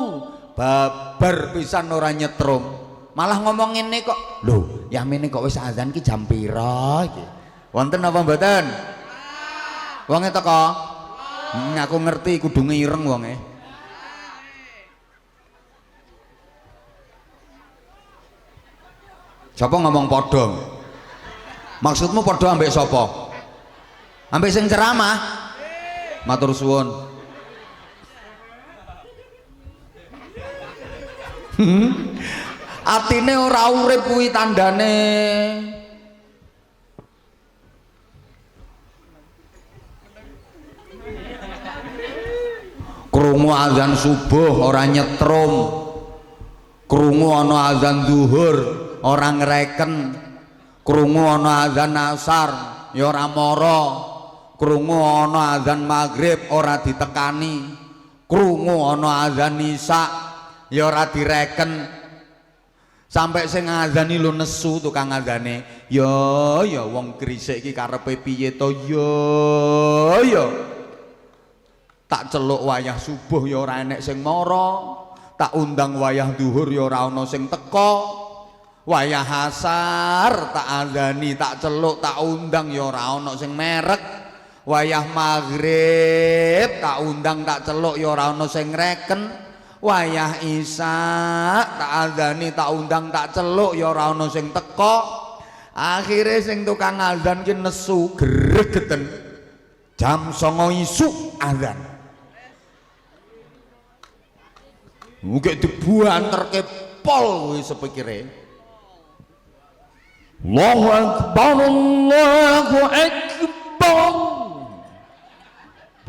babar pisan ora nyetrum. Malah ngomong ini kok, loh yamene kok wis azan ki jam pira iki? Wonten apa mboten? Wonge teko? Aku ngerti kudu ngireng wonge. Sapa ngomong padha? Maksudmu padha ambek sapa? Ambek sing ceramah? Matur suwun. Atine ora urip kuwi tandane. Krungu azan subuh ora nyetrum, krungu ana azan zuhur ora ngreken, krungu ana azan asar ya ora mara, krungu ana azan maghrib ora ditekani, krungu ana azan isya ya ora direken. Sampai sing ngazani lu nesu tukang ngazane, ya wong grisik iki karepe piye to, ya tak celuk wayah subuh ya ora enek sing mara, tak undang wayah duhur ya ora ana sing teka, wayah asar tak azani, tak celuk, tak undang ya ora ana sing merek, wayah maghrib tak undang, tak celuk ya ora ana sing ngreken, wayah isya tak azani, tak undang, tak celuk ya ora ana sing teka. Akhire sing tukang azan ki nesu gregeten jam 09.00 isuk azan. Muga dibuanterke pol kuwi sepikire. Allahu Akbar, Allahu Akbar.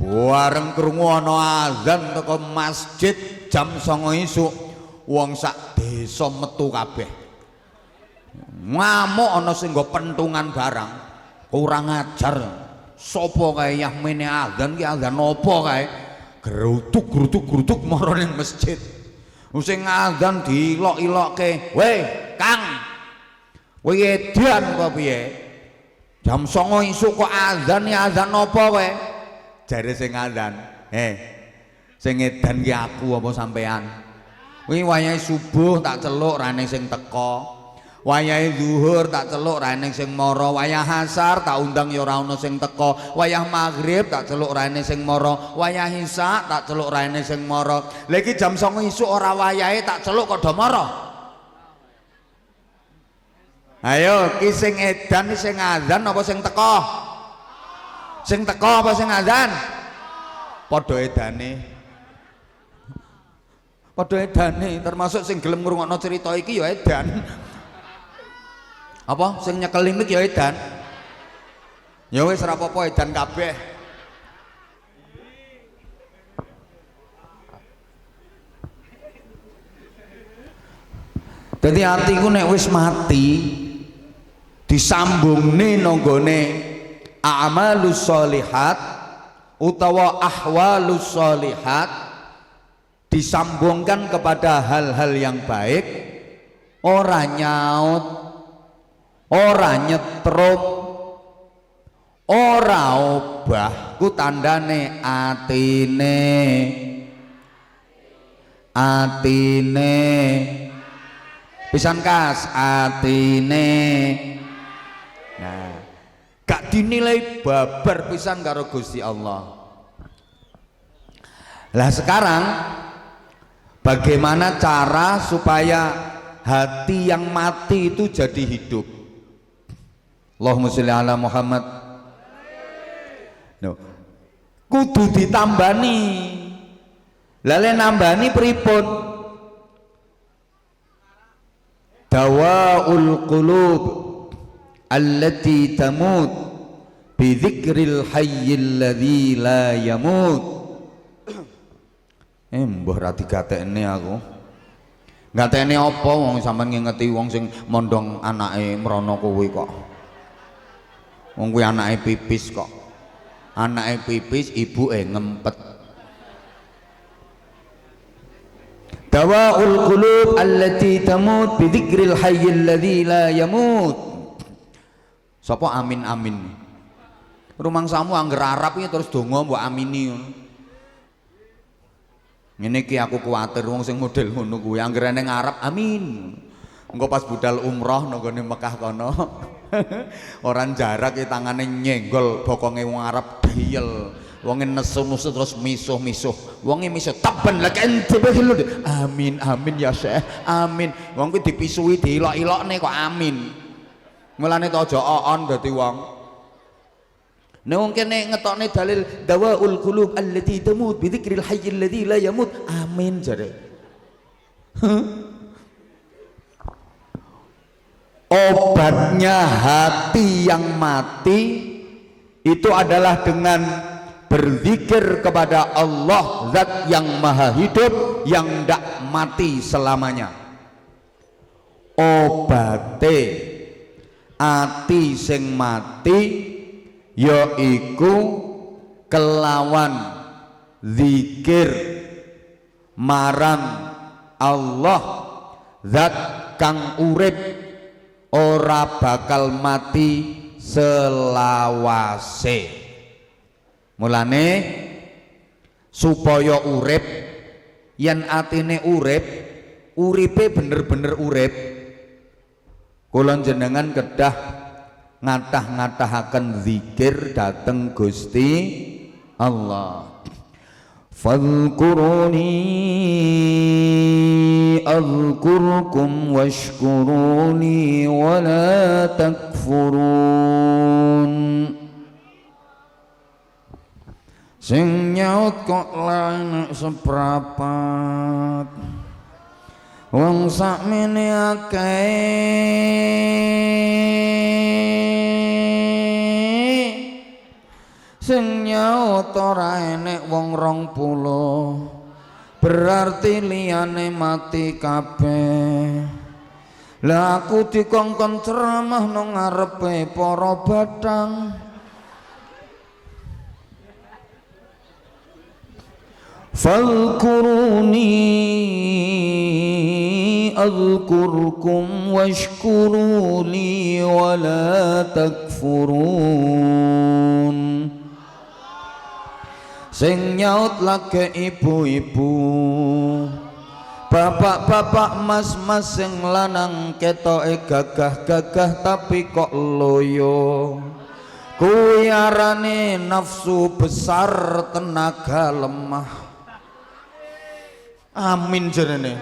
Bareng krungu ana azan teko masjid jam 09.00 isuk, wong sak desa metu kabeh. Ngamuk ana sing nggo pentungan barang. Kurang ajar. Sopo kae yah mene azan ki azan apa kae? Geruduk mara ning masjid. Sing azan diilok-ilokke, "Weh, Kang. Kowe edan apa piye? Jam 09.00 isuk kok azan ya azan apa kowe?" Jare sing azan, sing edan ki aku apa sampean? Kuwi wayahe subuh tak celuk ra ning sing teka. Wayahe zuhur tak celuk ra ning sing mara, wayah asar tak undang ya ora ana sing teka, wayah maghrib tak celuk ra ning sing mara, wayah isya tak celuk ra ning sing mara. Lah iki jam 09.00 isuk ora wayahe tak celuk kok do mara. Ayo ki sing edan sing azan apa sing teka? Sing teka apa sing azan? Padha edane. Padha edane, termasuk sing gelem ngrungokno cerita iki ya edan. Apa sing nyekel limit ya edan. Ya wis ora apa-apa edan kabeh. Dadi atiku nek wis mati disambungne nanggone a'malus sholihat utawa ahwalus sholihat, disambungkan kepada hal-hal yang baik, ora nyaut, ora nyetrum, ora obah, ku tandane atine pisan kas atine. Nah, gak dinilai babar pisan karo Gusti Allah. Lah sekarang bagaimana cara supaya hati yang mati itu jadi hidup? Allahumma sholli ala Muhammad. No. Kudu ditambani. Lale nambani pripun? Dawaul qulub allati tamut bi dzikril hayyil ladzi la yamut. Mbah ra digatekne aku. Gatekne apa wong sampean ngingeti wong sing mondong anake mrono kowe kok. Wong kuwi anake pipis kok. Anake pipis, ibuke ngempet. Dawaul qulub allati tamut bi dzikril hayyil ladzi la yamut. Sapa amin amin? Rumangsamu angger Arab iki terus donga mbok amini ngono. Ngene iki aku kuwatir wong sing model ngono kuwi anggere ning Arab amin. Engko pas budal umroh nang gone Mekah kono. Orang jarak iki tangane nyenggol bokonge wong Arab diyel. Wonge nesu-nesu terus misuh-misuh. Wonge misuh taban lak entebehil. Amin amin ya Syekh. Amin. Wong kuwi dipisui diilok-ilokne kok amin. Mulane to aja oon dadi wong. Nek wong kene ngetokne dalil dawaul qulub allati tamut bi dzikril hayyil ladzi la yamut. Amin jare. Obatnya hati yang mati itu adalah dengan berzikir kepada Allah Zat yang maha hidup yang ndak mati selamanya. Obate ati sing mati yaiku kelawan zikir marang Allah Zat kang urip ora bakal mati selawase. Mulane supaya urip yen atine urip, uripe bener-bener urip, kula jenengan kedah ngatah-ngatahaken zikir dateng Gusti Allah. Fadhkuruni azkurkum washkuruni wala takfurun. Sing nyaut kok lain seprapat, wong sakmene akeh. Sing nyaut ora enek wong 20, berarti liyane mati kabeh. Lah aku dikongkon ceramah nang ngarepe para bathang. Fadhkuruni azkurkum washkuruli wala takfurun. Sing nyaut lage ibu-ibu, bapak-bapak, mas-mas sing lanang ketoke gagah-gagah tapi kok loyo. Kuwi arane nafsu besar tenaga lemah. Amin jarene.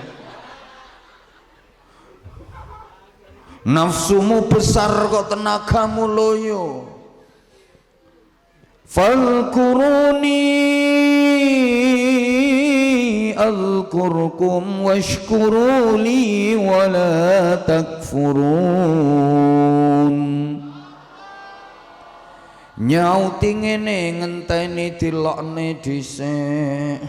Nafsumu besar kok tenagamu loyo. Falkuruni azkurkum washkuruli wala takfurun. Nyauti ngene ngenteni dilokne dhisik.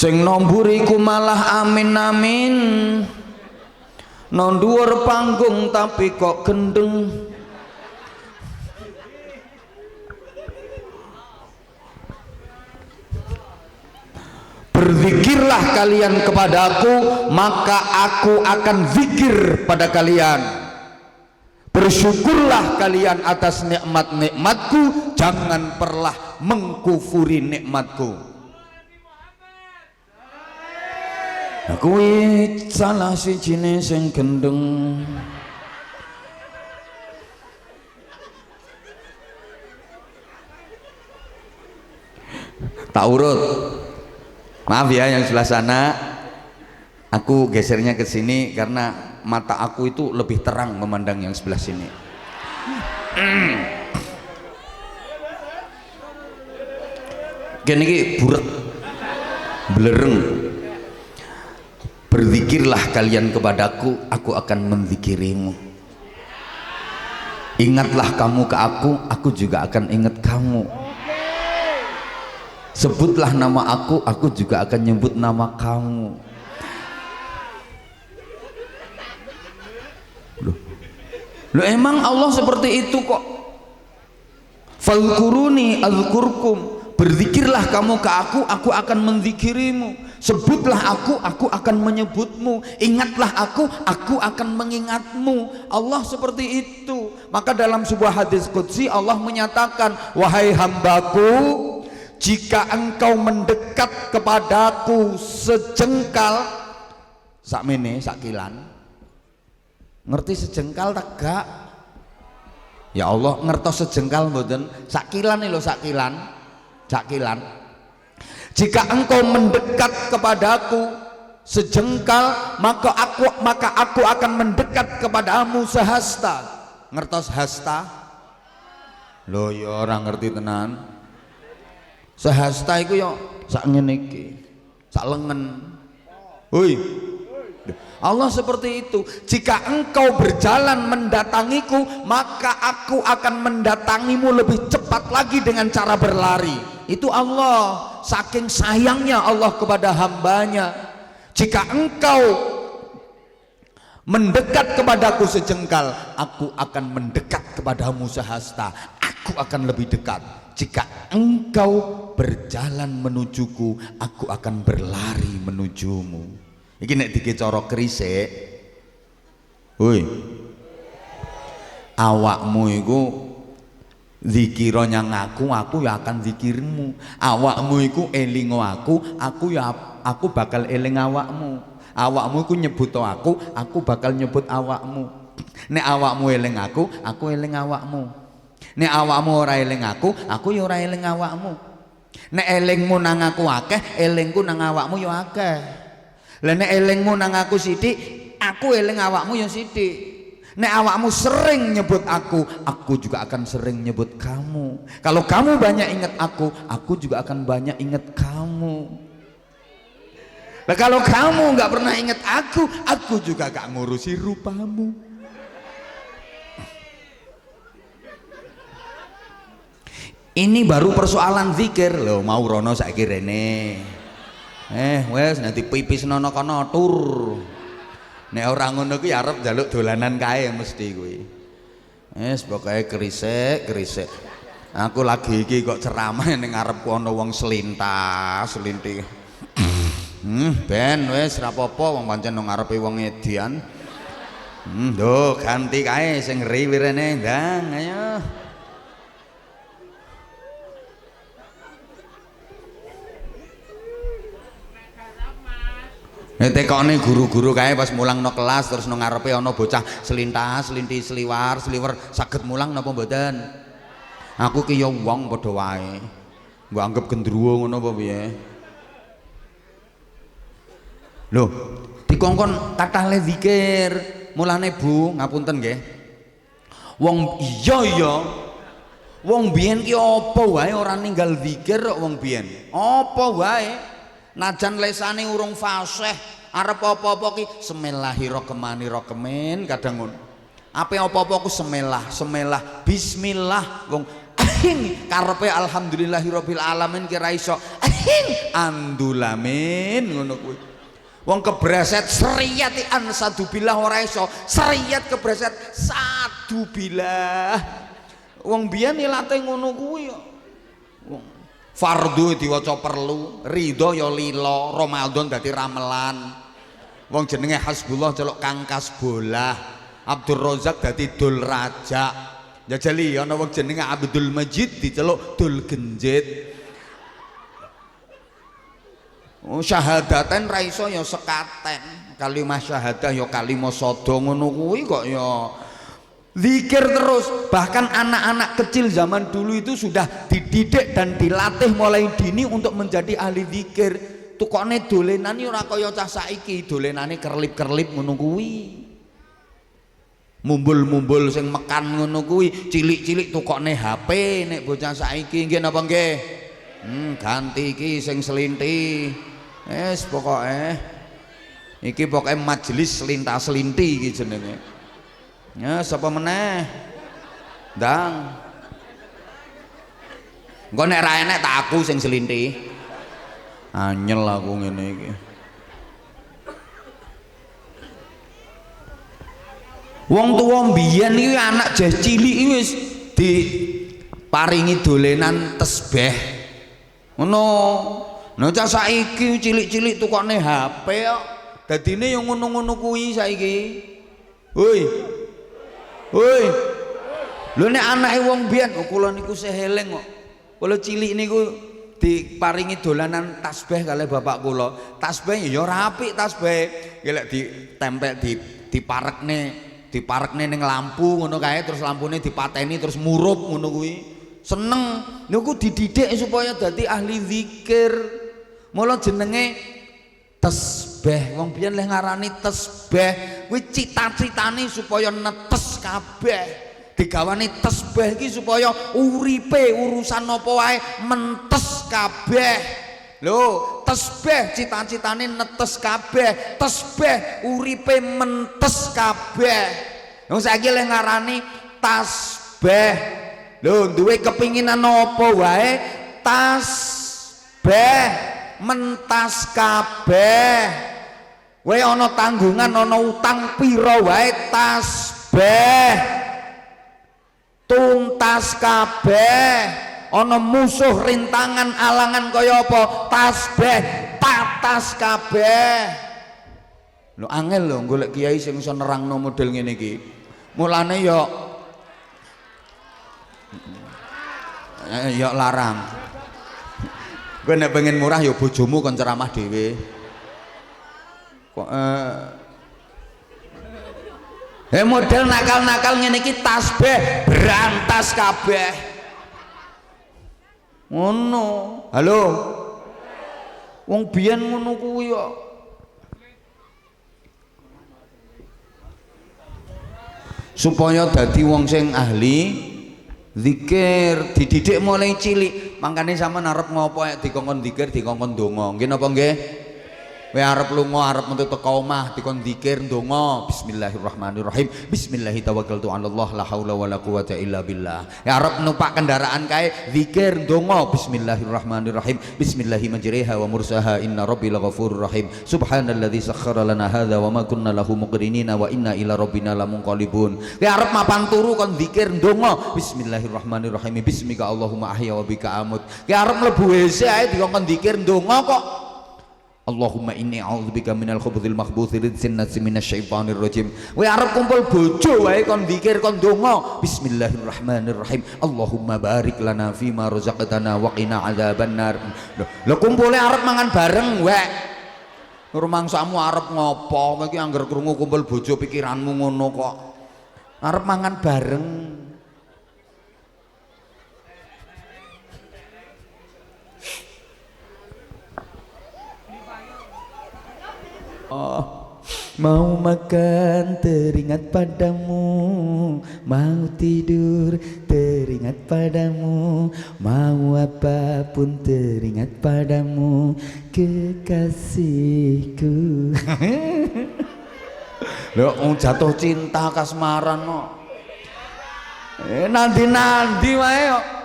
Sing nombur iku malah amin amin. Nang dhuwur panggung tapi kok gendeng. berzikirlah kalian kepadaku maka aku akan zikir pada kalian, bersyukurlah kalian atas nikmat-nikmatku, jangan pernah mengkufuri nikmatku. Aku salah sijine sing gendeng. Tak urut, maaf ya yang sebelah sana, aku gesernya ke sini karena mata aku itu lebih terang memandang yang sebelah sini. Gini ki buret, belereng. Berzikirlah kalian kepadaku, aku akan menzikirimu. Ingatlah kamu ke aku juga akan ingat kamu. Sebutlah nama aku juga akan nyebut nama kamu. Loh emang Allah seperti itu kok. Fadhkuruni adzkurkum. Berzikirlah kamu ke aku akan menzikirimu. Sebutlah aku akan menyebutmu. Ingatlah aku akan mengingatmu. Allah seperti itu. Maka dalam sebuah hadis qudsi Allah menyatakan, wahai hambaku, jika engkau mendekat kepadaku sejengkal, sakmene sakilan, ngerti sejengkal tak gak? Ya Allah, ngertos sejengkal mboten? Sakilan lho, sakilan. Jika engkau mendekat kepadaku sejengkal, maka aku akan mendekat kepadamu sehasta. Ngertos hasta? Loh ya orang ngerti tenan. Sehasta iku ya sak ngene iki, sak lengen. Hoi. Allah seperti itu. Jika engkau berjalan mendatangiku, maka aku akan mendatangimu lebih cepat lagi dengan cara berlari. Itu Allah, saking sayangnya Allah kepada hambanya. Jika engkau mendekat kepadaku sejengkal, aku akan mendekat kepadamu sehasta. Aku akan lebih dekat. Jika engkau berjalan menujuku, aku akan berlari menujumu. Iki nek dikicara krisik, woi, awakmu iku zikira nyang aku ya akan zikirmu. Awakmu iku elingo aku bakal eling awakmu. Awakmu iku nyebut aku bakal nyebut awakmu. Nek awakmu eling aku eling awakmu. Nek awakmu ora eling aku ya ora eling awakmu. Nek elingmu nang aku akeh, elingku nang awakmu ya akeh. Lah nek elingmu nang aku sithik, aku eling awakmu ya sithik. Nek awakmu sering nyebut aku juga akan sering nyebut kamu. Kalau kamu banyak ingat aku juga akan banyak ingat kamu. Nah, kalau kamu nggak pernah ingat aku juga gak ngurusi rupamu. Ini baru persoalan zikir loh, mau rono saiki rene. Wes nanti pipis nono kono tur. Nek ora ngono kuwi arep njaluk dolanan kae mesti kuwi. Wes pokoke grisik. Aku lagi iki kok ceramah ning ngarepku ana wong selintas. Ben wis ra apa-apa wong pancen nang ngarepe wong edian. Nduk ganti kae sing ngeri wirene ndang ayo. Tekone guru-guru kae pas mulang no kelas terus nang ngarepe ana bocah selintas, seliwar saged mulang napa mboten? Aku ki ya wong padha wae. Mbok anggap gendruwo ngono apa piye? Lho, dikongkon kathah le zikir. Mulane Bu, ngapunten nggih. Wong iya. Wong biyen ki apa wae ora ninggal zikir kok wong biyen. Apa wae? Najan lesane urung fasih, arep apa-apa ki Bismillahirrahmanirrahim kadang ngono. Ape apa-apa ku semelah, bismillah wong karepe alhamdulillahirabbil alamin ki ra iso andulamin ngono kuwi. Wong kebreset seriyati an sadubillah ora iso, seriyat kebreset sadubillah. Wong biyen ilate ngono kuwi kok. Wong Fardu diwaca perlu, ridho ya lila, Ramadan dadi ramelan. Wong jenenge Hasbullah celuk kangkas bolah, Abdur Razak dadi dul rajak. Jajali ana wong jenenge Abdul Majid diceluk dul genjit. Syahadaten ra iso ya sekaten, kalimah syahadah ya kalimah sada ngono kuwi kok ya zikir terus. Bahkan anak-anak kecil zaman dulu itu sudah dididik dan dilatih mulai dini untuk menjadi ahli zikir. Tukone dolenane ora kaya cah saiki, dolenane kerlip-kerlip ngono kuwi. Mumbul-mumbul sing mekan ngono kuwi, cilik-cilik tukone HP nek bocah saiki nggih napa nggih? Ganti iki sing selinti. Wis pokoke iki pokoke majelis selintas-selinti iki jenenge. Ya sapa meneh? Ndang. Engko nek ra enek tak aku sing selinti. Anyel aku ngene iki. Wong tuwa mbiyen iki anak jeh cilik iki wis diparingi dolenan tasbih. Ngono. Nah cah saiki cilik-cilik tukone HP kok. Dadine yang ngono-ngono kuwi saiki. Hoi. Hoi. Lho nek anake wong mbiyen kula niku seheleng kok. Kula cilik niku diparingi dolanan tasbih kalih bapak kula. Tasbih ya ora apik tasbih. Lek ditempel diparekne ning lampu ngono kae, terus lampune dipateni terus murup ngono kuwi. Seneng niku dididik supaya dadi ahli zikir. Mula jenenge tasbih. Wong biyen leh ngarani tasbih kuwi cita-citane supaya netes kabeh. Digawane tasbih iki supaya uripe urusan apa wae mentes kabeh. Lho, tasbih cita-citane netes kabeh, tasbih uripe mentes kabeh. Wong saiki leh ngarani tasbih. Lho, duwe kepinginan apa wae tasbih mentas kabeh. Kowe ana tanggungan, ana utang pira wae tasbih tuntas kabeh. Ana musuh rintangan alangan kaya apa tasbih tatas kabeh. Lho angel lho golek kiai sing iso nerangno model ngene iki. Mulane ya larang. Kowe nek pengen murah ya bojomu kon ceramah dhewe. Kok model nakal-nakal ngene iki tasbih berantas kabeh. Ngono. Halo. Wong biyen ngono kuwi kok. Supaya dadi wong sing ahli zikir, dididik mulai cilik. Mangkane sampean arep ngopo nek dikongkon zikir, dikongkon donga. Nggih napa nggih? Kowe arep lunga, arep metu teko omah, dikon zikir ndonga, bismillahirrahmanirrahim. Bismillahi tawakkaltu 'alallah la haula wala quwata illa billah. Ya arep numpak kendaraan kae zikir ndonga, bismillahirrahmanirrahim. Bismillahi majriha wa mursaha inna rabbil ghafurur rahim. Subhanalladzi sakhkhara lana hadza wa ma kunna lahu muqrinina wa inna ila rabbina lamunqalibun. Ya arep mapan turu kon zikir ndonga, bismillahirrahmanirrahim. Bismika Allahumma ahya wa bika amut. Ya arep mlebu WC ae dikon zikir ndonga kok. Allahumma inni a'udzubika minal khubuthil makhbuthi ridsin nasi minasyaitonir rajim. Kowe arep kumpul bojo wae kon zikir kon donga bismillahirrahmanirrahim. Allahumma barik lana fima razaqtana wa qina adzabannar. Lho kumpule arep mangan bareng wae. Rumangsamu arep ngopo? Iki angger krungu kumpul bojo pikiranmu ngono kok. Arep mangan bareng. Mau makan teringat padamu, mau tidur teringat padamu, mau apapun teringat padamu, kekasihku. Loh, jatuh cinta kasmaran no. Nanti wae kok.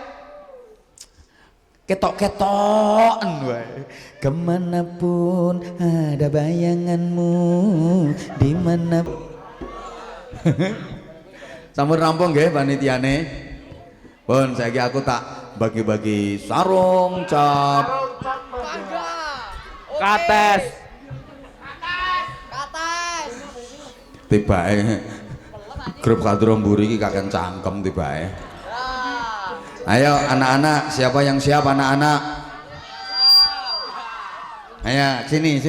Ketok-ketokan wae. Kemanapun ada bayanganmu, dimana. Sampun rampung nggih panitiane. Pun saiki aku tak bagi-bagi sarung cap kates tibae grup kadro mburi iki kakek cangkem tibae. Ayo anak-anak, siapa yang siap anak-anak? Ayo sini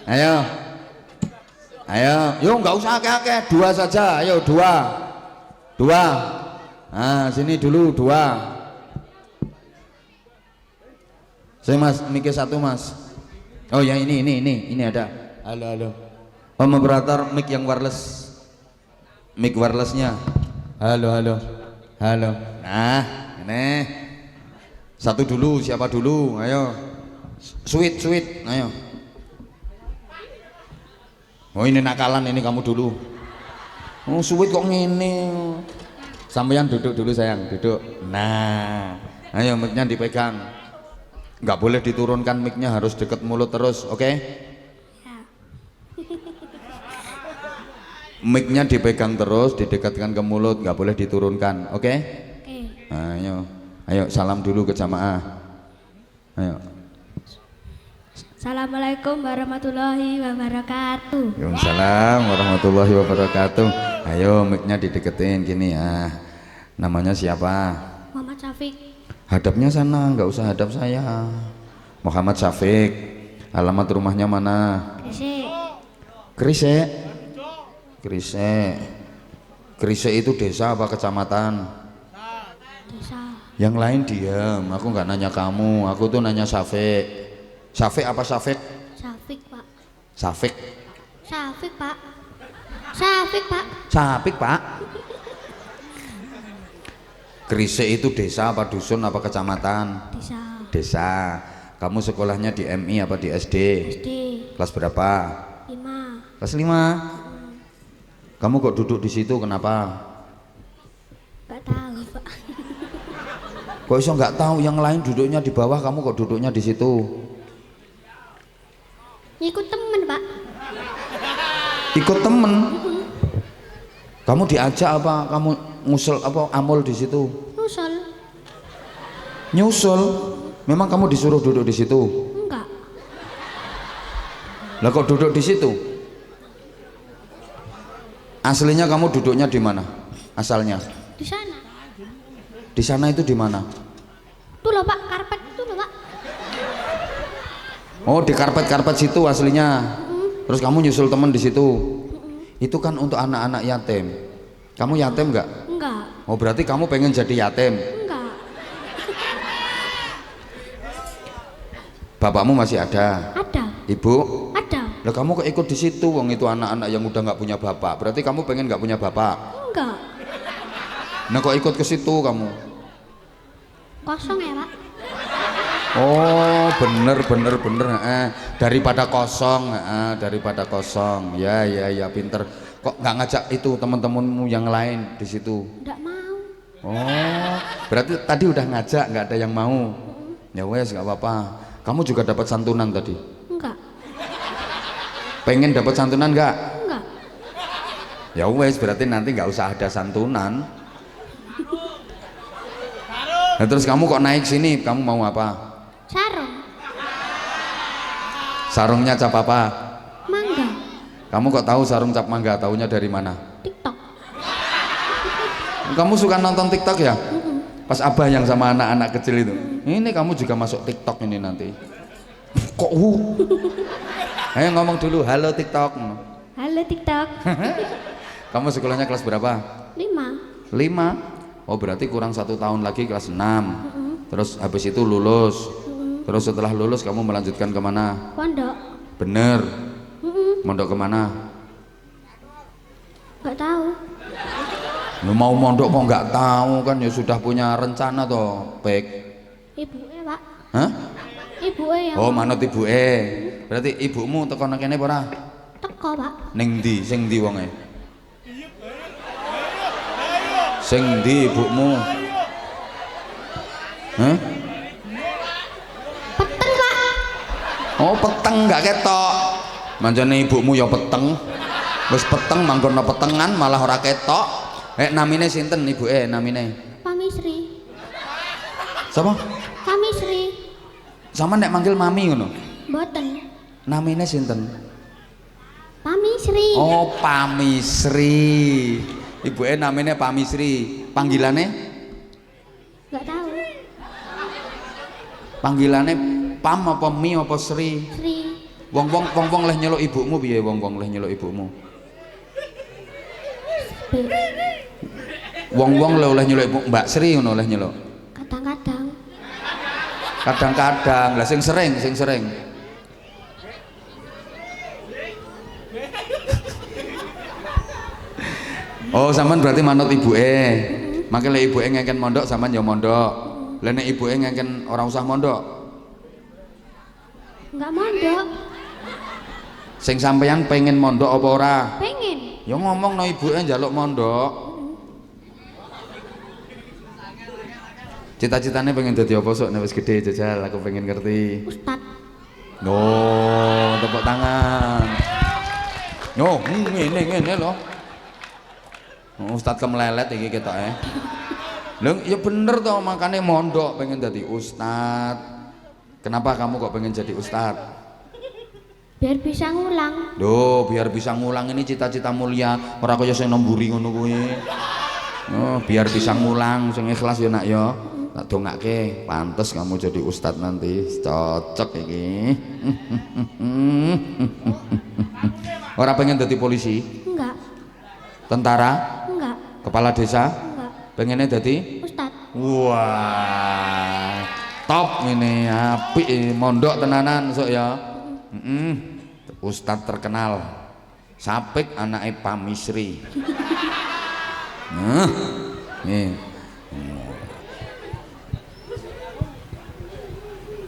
ayo yuk nggak usah akeh-akeh, 2 saja, ayo 2 nah sini dulu 2. Saya mas, mikir 1 mas. Oh ya ini ada. Halo Om operator mic yang wireless, mic wirelessnya. Halo nah ini 1 dulu, siapa dulu, ayo sweet ayo. Oh ini nakalan, ini kamu dulu. Oh sweet kok ngene. Sampeyan duduk dulu sayang, duduk. Nah, ayo mic-nya dipegang. Nggak boleh diturunkan mic-nya, harus deket mulut terus, oke? Mic-nya dipegang terus, didekatkan ke mulut, nggak boleh diturunkan, oke? Ayo salam dulu ke jamaah. Ayo. Assalamualaikum warahmatullahi wabarakatuh. Waalaikumsalam warahmatullahi wabarakatuh. Ayo mic-nya dideketin gini ya. Namanya siapa? Muhammad Syafiq. Hadapnya sana, nggak usah hadap saya. Muhammad Syafiq. Alamat rumahnya mana? Krise itu desa apa kecamatan? Desa. Yang lain diam, aku nggak nanya kamu, aku tuh nanya Syafiq. Syafiq apa Syafiq? Syafiq pak. Syafiq pak. Krise itu desa apa dusun apa kecamatan? Desa. Kamu sekolahnya di MI apa di SD? Kelas berapa? 5. Kelas 5. Kamu kok duduk di situ, kenapa? Gak tahu pak. Kok iso nggak tahu, yang lain duduknya di bawah, kamu kok duduknya di situ? Ikut temen pak. Ikut temen? Kamu diajak apa? Kamu ngusul apa amul di situ? Nyusul. Memang kamu disuruh duduk di situ? Enggak. Lah kok duduk di situ? Aslinya kamu duduknya di mana? Asalnya? Di sana. Di sana itu di mana? Tuh loh pak, karpet itu loh pak. Oh di karpet situ aslinya. Terus kamu nyusul temen di situ. Itu kan untuk anak-anak yatim. Kamu yatim nggak? Enggak. Oh berarti kamu pengen jadi yatim? Enggak. Bapakmu masih ada? Ada. Ibu? Ada. Lah kamu kok ikut di situ? Wong itu anak-anak yang udah nggak punya bapak. Berarti kamu pengen nggak punya bapak? Enggak. Nah kok ikut ke situ kamu? Kosong ya pak. Oh bener daripada kosong ya pinter. Kok nggak ngajak itu teman-temanmu yang lain di situ? Enggak mau. Oh berarti tadi udah ngajak, nggak ada yang mau. Ya wes nggak apa-apa. Kamu juga dapat santunan tadi? Enggak. Pengen dapat santunan nggak? Enggak. Ya wes berarti nanti nggak usah ada santunan. Nah, terus kamu kok naik sini? Kamu mau apa? Sarung. Sarungnya cap apa? Mangga. Kamu kok tahu sarung cap mangga? Taunya dari mana? TikTok. Kamu suka nonton TikTok ya? Pas abah yang sama anak-anak kecil itu. Ini kamu juga masuk TikTok ini nanti. Kok Ayo ngomong dulu, halo TikTok. Halo TikTok. Kamu sekolahnya kelas berapa? 5. 5. Oh berarti kurang 1 tahun lagi kelas 6. Terus habis itu lulus. Terus setelah lulus kamu melanjutkan kemana? Pondok. Bener. Mondok kemana? Nggak tahu. Lu mau mondok kok nggak tahu, kan ya sudah punya rencana toh, Pek. Ibuke pak. Hah? Ibuke yang. Oh manut ibuke. Berarti ibumu teko nang kene apa ora? Teko pak. Ning ndi? Sing ndi wonge? Sing ndi ibumu? Hah? Peteng pak. Oh peteng nggak ketok. Manjane ibumu ya peteng. Wis peteng manggon petengan malah ora ketok. Namine sinten ibuke namine? Pamisri. Sapa? Kami Sri. Sama nek manggil mami ngono. Mboten. Namine sinten? Pamisri. Oh, Pamisri. Ibuke namanya Pamisri. Panggilannya? Enggak tahu. Panggilannya Pam apa Mi apa Sri? Sri. Wong leh nyeluk ibumu piye wong leh nyeluk ibumu? Wong leh oleh nyeluk ibu Mbak Sri ngono oleh nyeluk. Kadang-kadang. Kadang-kadang. Lah sing sering. Oh, sampean berarti manut ibuke. Mangke lek ibuke ngengken mondok sampean ya mondok. Lah nek ibuke ngengken ora usah mondok. Enggak mondok. Sing sampeyan pengen mondok apa ora? Pengen. Ya ngomong no ibuke njaluk mondok. Cita-citane pengen dadi apa sok nek wis gede jajal aku pengen ngerti. Ustad. No, tepuk tangan. No, ngene lho. Ustad kemlelet iki ketoke. Lho ya bener toh makane mondok pengen dadi ustad. Kenapa kamu kok pengen jadi ustad? Biar bisa ngulang. Loh, biar bisa ngulang ini cita-cita mulia, ora kaya sing nomburi ngono kuwi. Oh, biar bisa ngulang sing ikhlas ya nak ya. Tak dongake, pantes kamu jadi ustad nanti. Cocok iki. Ora pengen jadi polisi? Enggak. Tentara? Enggak. Kepala desa? Enggak. Pengennya jadi? Ustad. Wah, top ini, apik mondok tenanan sok ya. Ustad terkenal. Sapik anake Pamisri. Nih.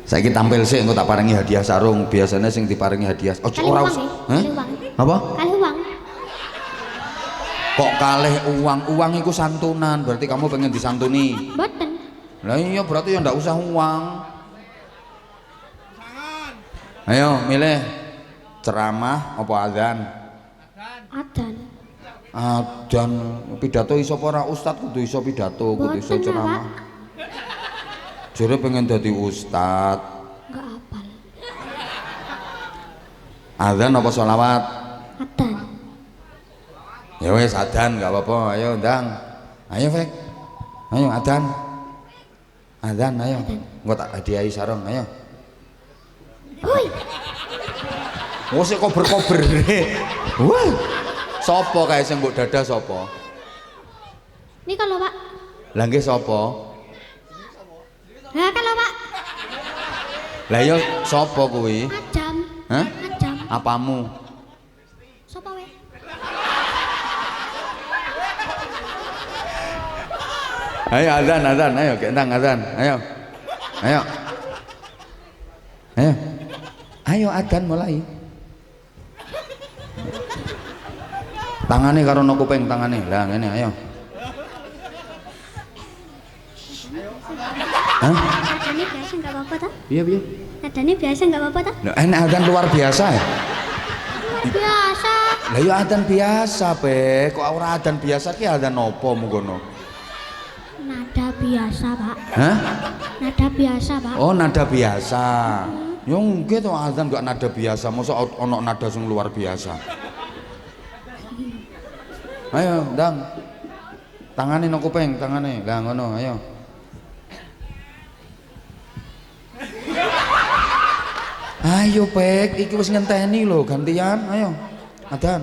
Saiki tampil sih, engko tak paringi hadiah sarung. Biasanya sing diparingi hadiah. Ojo ora usah. Apa? Kali uang. Kok kalih uang? Uang iku santunan, berarti kamu pengen disantuni. Mboten. Lah iya berarti ya ndak usah uang. Ayo milih ceramah apa adzan? Adzan. Adzan. Pidato iso apa ora ustad kudu iso pidato, kudu iso Mboten, ceramah. Pak. Jare pengen dadi ustad. Enggak hafal. Adzan apa sholawat? Adzan. Ya wes adzan enggak apa-apa. Ayo ndang. Ayo Fek. Ayo adzan. Adzan ayo. Engko tak hadiahi sarung ayo. Hoi. Oh sik kober-kober. Wah. Sopo kae sing mbok dada sapa? Ini kalau Pak. Lah nggih sapa? Nah kalau Pak. Lah iya sapa kuwi? Ajam. Hah? Ajam. Apamu? Sopo we? Ayo adzan, ayo kendang adzan, ayo. Ayo. Ayo. Ayo adzan mulai. Tangane karo no kuping tangane. Lah ngene ayo. Hah? Nadanya biasa enggak apa-apa ta? Piye piye? Nadanya biasa enggak apa-apa ta? Lah enak adzan luar biasa ya? Luar biasa. Lah ya adzan biasa, Be. Kok ora adzan biasa ki adzan opo mungkono? Nada biasa, Pak. Hah? Nada biasa, Pak. Oh, nada biasa. Ya nggih to adzan gak nada biasa, mosok ono nada sing luar biasa. Ayo, ndang. Tangane nang kuping, tangane. Lah ngono, ayo. Ayo, Pek, iki wis ngenteni lho, gantian. Ayo. Adzan.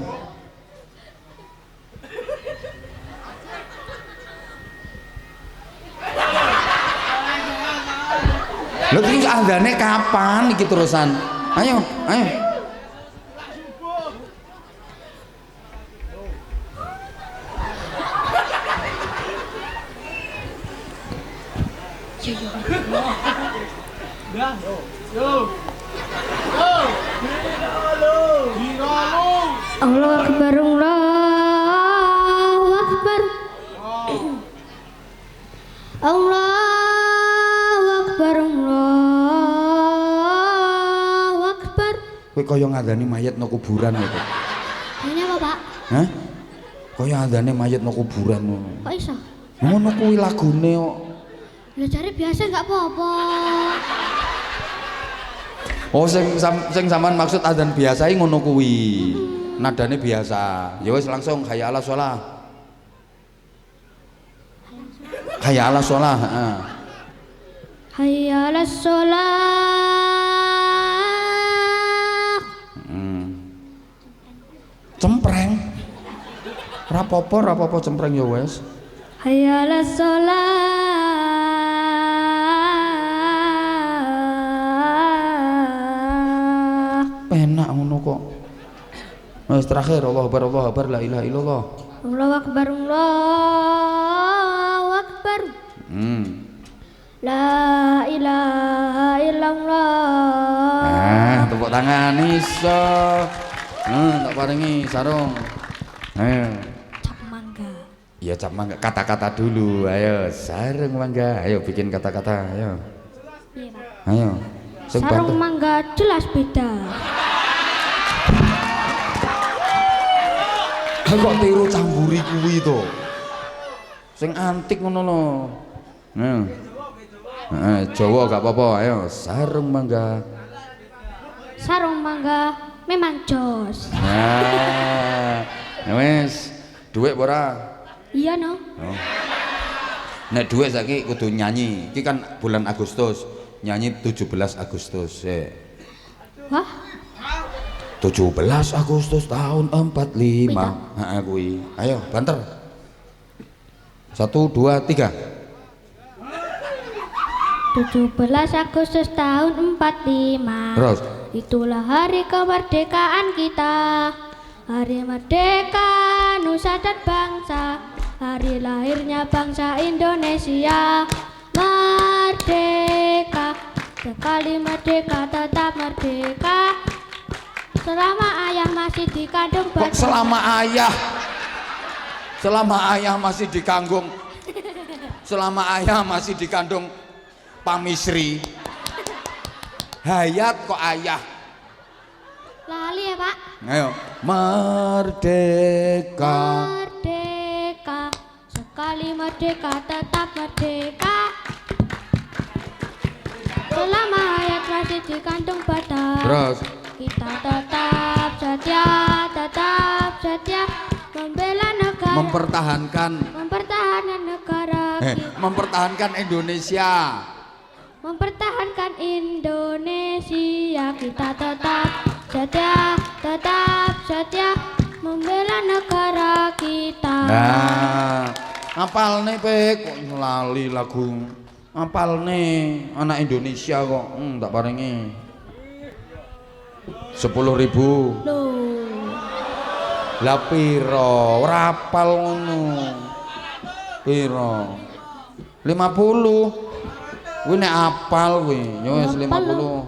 Lho iki adzane kapan iki terusan? Ayo, ayo. Allahu Akbar, Allahu Akbar. Allahu Akbar, Allahu Akbar. Kowe kaya ngandani mayat nang kuburan kok. Ini apa, Pak? Hah? Kaya ngandani mayat nang kuburan ngono. Kok iso? Ngono kuwi lagune kok. Lah jare biasa enggak apa-apa. Oh sing sampean maksud adzan biasa iki ngono kuwi. Nadane biasa. Ya wis langsung hayya 'alas shalah. Hayya 'alas shalah, heeh. Hayya 'alas shalah. Cempreng. Rapopo cempreng ya wis. Hayya 'alas shalah. Penak ngono kok. Wis terakhir Allahu Akbar la ilaha illallah. Allahu Akbar, Allahu Akbar. La ilaha illallah. Tepuk tangan iso. Tak paringi sarung. Ayo. Cap mangga. Iya cap mangga, kata-kata dulu. Ayo, sarung mangga. Ayo bikin kata-kata, ayo. Iya, Pak. Ayo. Sing Sarung bantu. mangga jelas beda. Kok tiru camburi kuwi to. Sing antik ngono lho. Jawa gak apa-apa, ayo. Sarung mangga. Sarung mangga memang jos. Nah, wes, duit ora? Iya no. Oh. Nek duit saiki kudu nyanyi. Iki kan bulan Agustus, nyanyi 17 Agustus. Wah, 17 Agustus tahun 45. Heeh kuwi. Ayo, banter. 1 2 3. 17 Agustus tahun 45. Terus. Itulah hari kemerdekaan kita. Hari merdeka nusa dan bangsa. Hari lahirnya bangsa Indonesia. Merdeka, sekali merdeka tetap merdeka. Selama ayah masih dikandung Kok badan. selama ayah masih dikandung, selama ayah masih dikandung pamisri, hayat kok ayah. Lali ya Pak. Ayo, merdeka. Merdeka, sekali merdeka tetap merdeka. Selama hayat masih dikandung badan. Terus. Kita tetap setia membela negara, Mempertahankan negara kita, mempertahankan Indonesia. mempertahankan Indonesia. Kita tetap setia membela negara kita. Nah, apal nih pek kok lali lagu. Apal nih anak Indonesia kok. Tak paringi. 10.000. Loh, Lah piro? Ora apal ngono. Piro? 50. Kuwi nek apal kuwi, ya wis 50.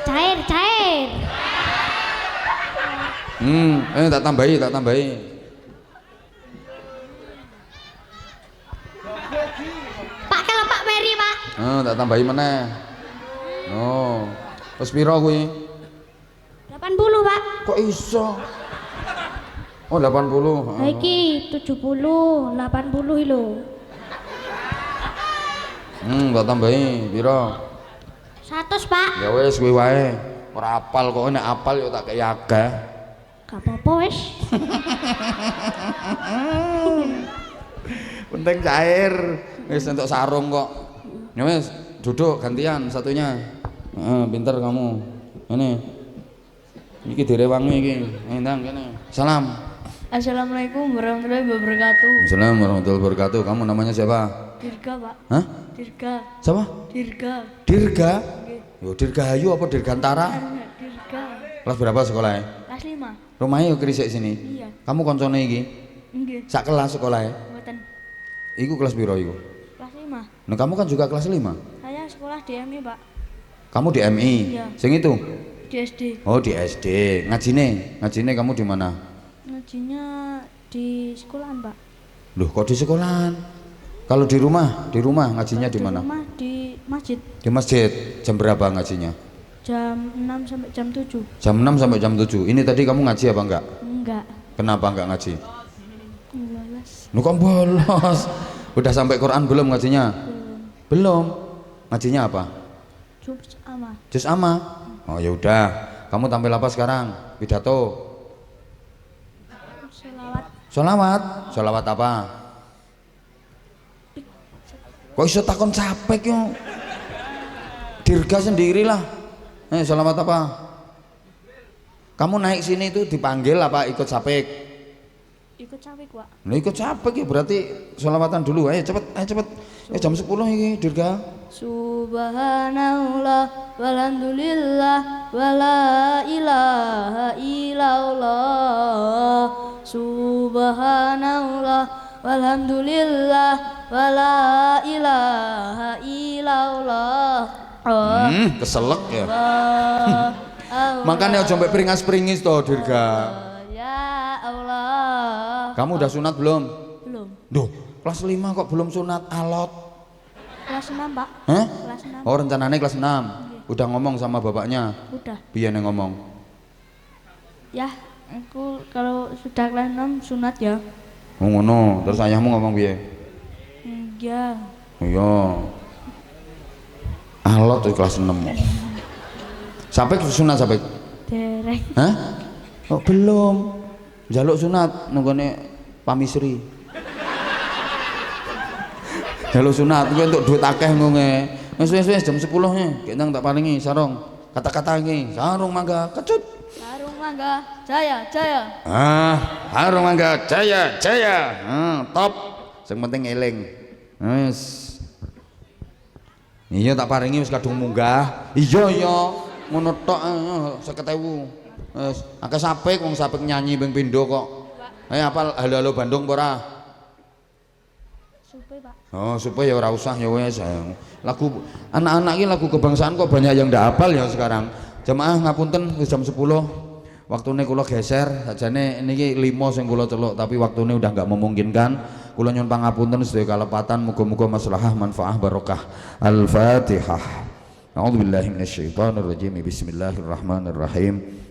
Cair. Tak tambahi. Pak, kalau Pak Mary, Pak. Tak tambahi meneh. Oh. Wis piro kuwi? 80, Pak. Kok iso? Oh 80. Nah, iki 70, 80 lho. Tak tambahi piro? 100, Pak. Ya wis kuwi wae. Ora apal kok, nek apal yo tak kei akeh. Gak apa-apa wis. Penting cair. Wis entuk sarung kok. Ya wis, duduk gantian satunya. Pinter kamu. Ini. Iki direwangi iki. Ndang kene. Salam. Assalamualaikum warahmatullahi wabarakatuh. Assalamualaikum warahmatullahi wabarakatuh. Kamu namanya siapa? Dirga, Pak. Hah? Dirga. Siapa? Dirga. Dirga. Yo Dirgahayu apa Dirgantara? Dirga. Kelas berapa sekolahnya? Kelas 5. Rumahnya yo krisik sini. Iya. Kamu koncone iki? Nggih. Sak kelas sekolahnya? Mboten. Iku kelas piro iku? Kelas 5. Nah, kamu kan juga kelas 5. Saya sekolah di MI, Pak. Kamu di MI. Iya. Sing itu? Di SD. Oh, di SD. Ngajine kamu di mana? Ngajinya di sekolahan, Pak. Loh, kok di sekolahan? Kalau di rumah ngajinya di Di mana? rumah di masjid. Di masjid. Jam berapa ngajinya? Jam 6 sampai jam 7. Jam 6 sampai jam 7. Ini tadi kamu ngaji apa enggak? Enggak. Kenapa enggak ngaji? Enggak, Les. Lu kok bolos? Udah sampai Quran belum ngajinya? Belum. Ngajinya apa? Juz ama. Juz amma. Oh ya udah. Kamu tampil apa sekarang? Pidato. Selawat. Sholawat. Sholawat apa? Kok iso takon capek yo? Dirga sendirilah. Sholawat apa? Kamu naik sini itu dipanggil apa ikut sapek? Ikut capek Pak. Nah ikut sapek ya berarti sholawatan dulu. Ayo cepet, ayo cepet. Jam 10 ini Dirga. Subhanallah walhamdulillah wala ilaha illallah. Subhanallah walhamdulillah wala ilaha illallah. Keselek ya. Allah. Makanya aja sampai peringas-peringis toh Dirga. Ya Allah. Kamu udah sunat belum? Belum. Duh, kelas 5 kok belum sunat alot? Kelas 6 Pak. Hah? Kelas 6. Oh rencananya kelas 6. Udah ngomong sama bapaknya? Udah. Biar yang ngomong. Ya, aku kalau sudah kelas 6 sunat ya. Oh ngono, terus ayahmu ngomong biar? Ya. Oh iya. Alot tuh kelas 6. Sampai sunat sampai? Dereng. Hah? Oh belum. Jaluk sunat nunggone pamisri. Jaluk sunat kuwi untuk duit akeh ngunge. Wis jam 10 nya, kene tak paringi sarung. Kata-kata iki, sarung mangga kecut. Sarung mangga, jaya, jaya. Sarung mangga jaya, jaya. Top. Sing penting eling. Wis. Iya tak paringi wis kadung munggah. Iya. Ngono tok 50.000. Wis akeh sapek wong sapek nyanyi ping pindho kok. Apal halo-halo Bandung apa ora? Supe, Pak. Oh, supaya ora usah ya wis. Lagu anak-anak iki lagu kebangsaan kok banyak yang ndak hafal ya sekarang. Jemaah ngapunten wis jam 10. Waktune kula geser, sajane niki 5 sing kula celuk tapi waktune udah nggak memungkinkan. Kula nyuwun pangapunten sedaya kalepatan muga-muga maslahah manfaah barokah. Al-Fatihah. A'udzubillahi minasyaitonir rajim. Bismillahirrahmanirrahim.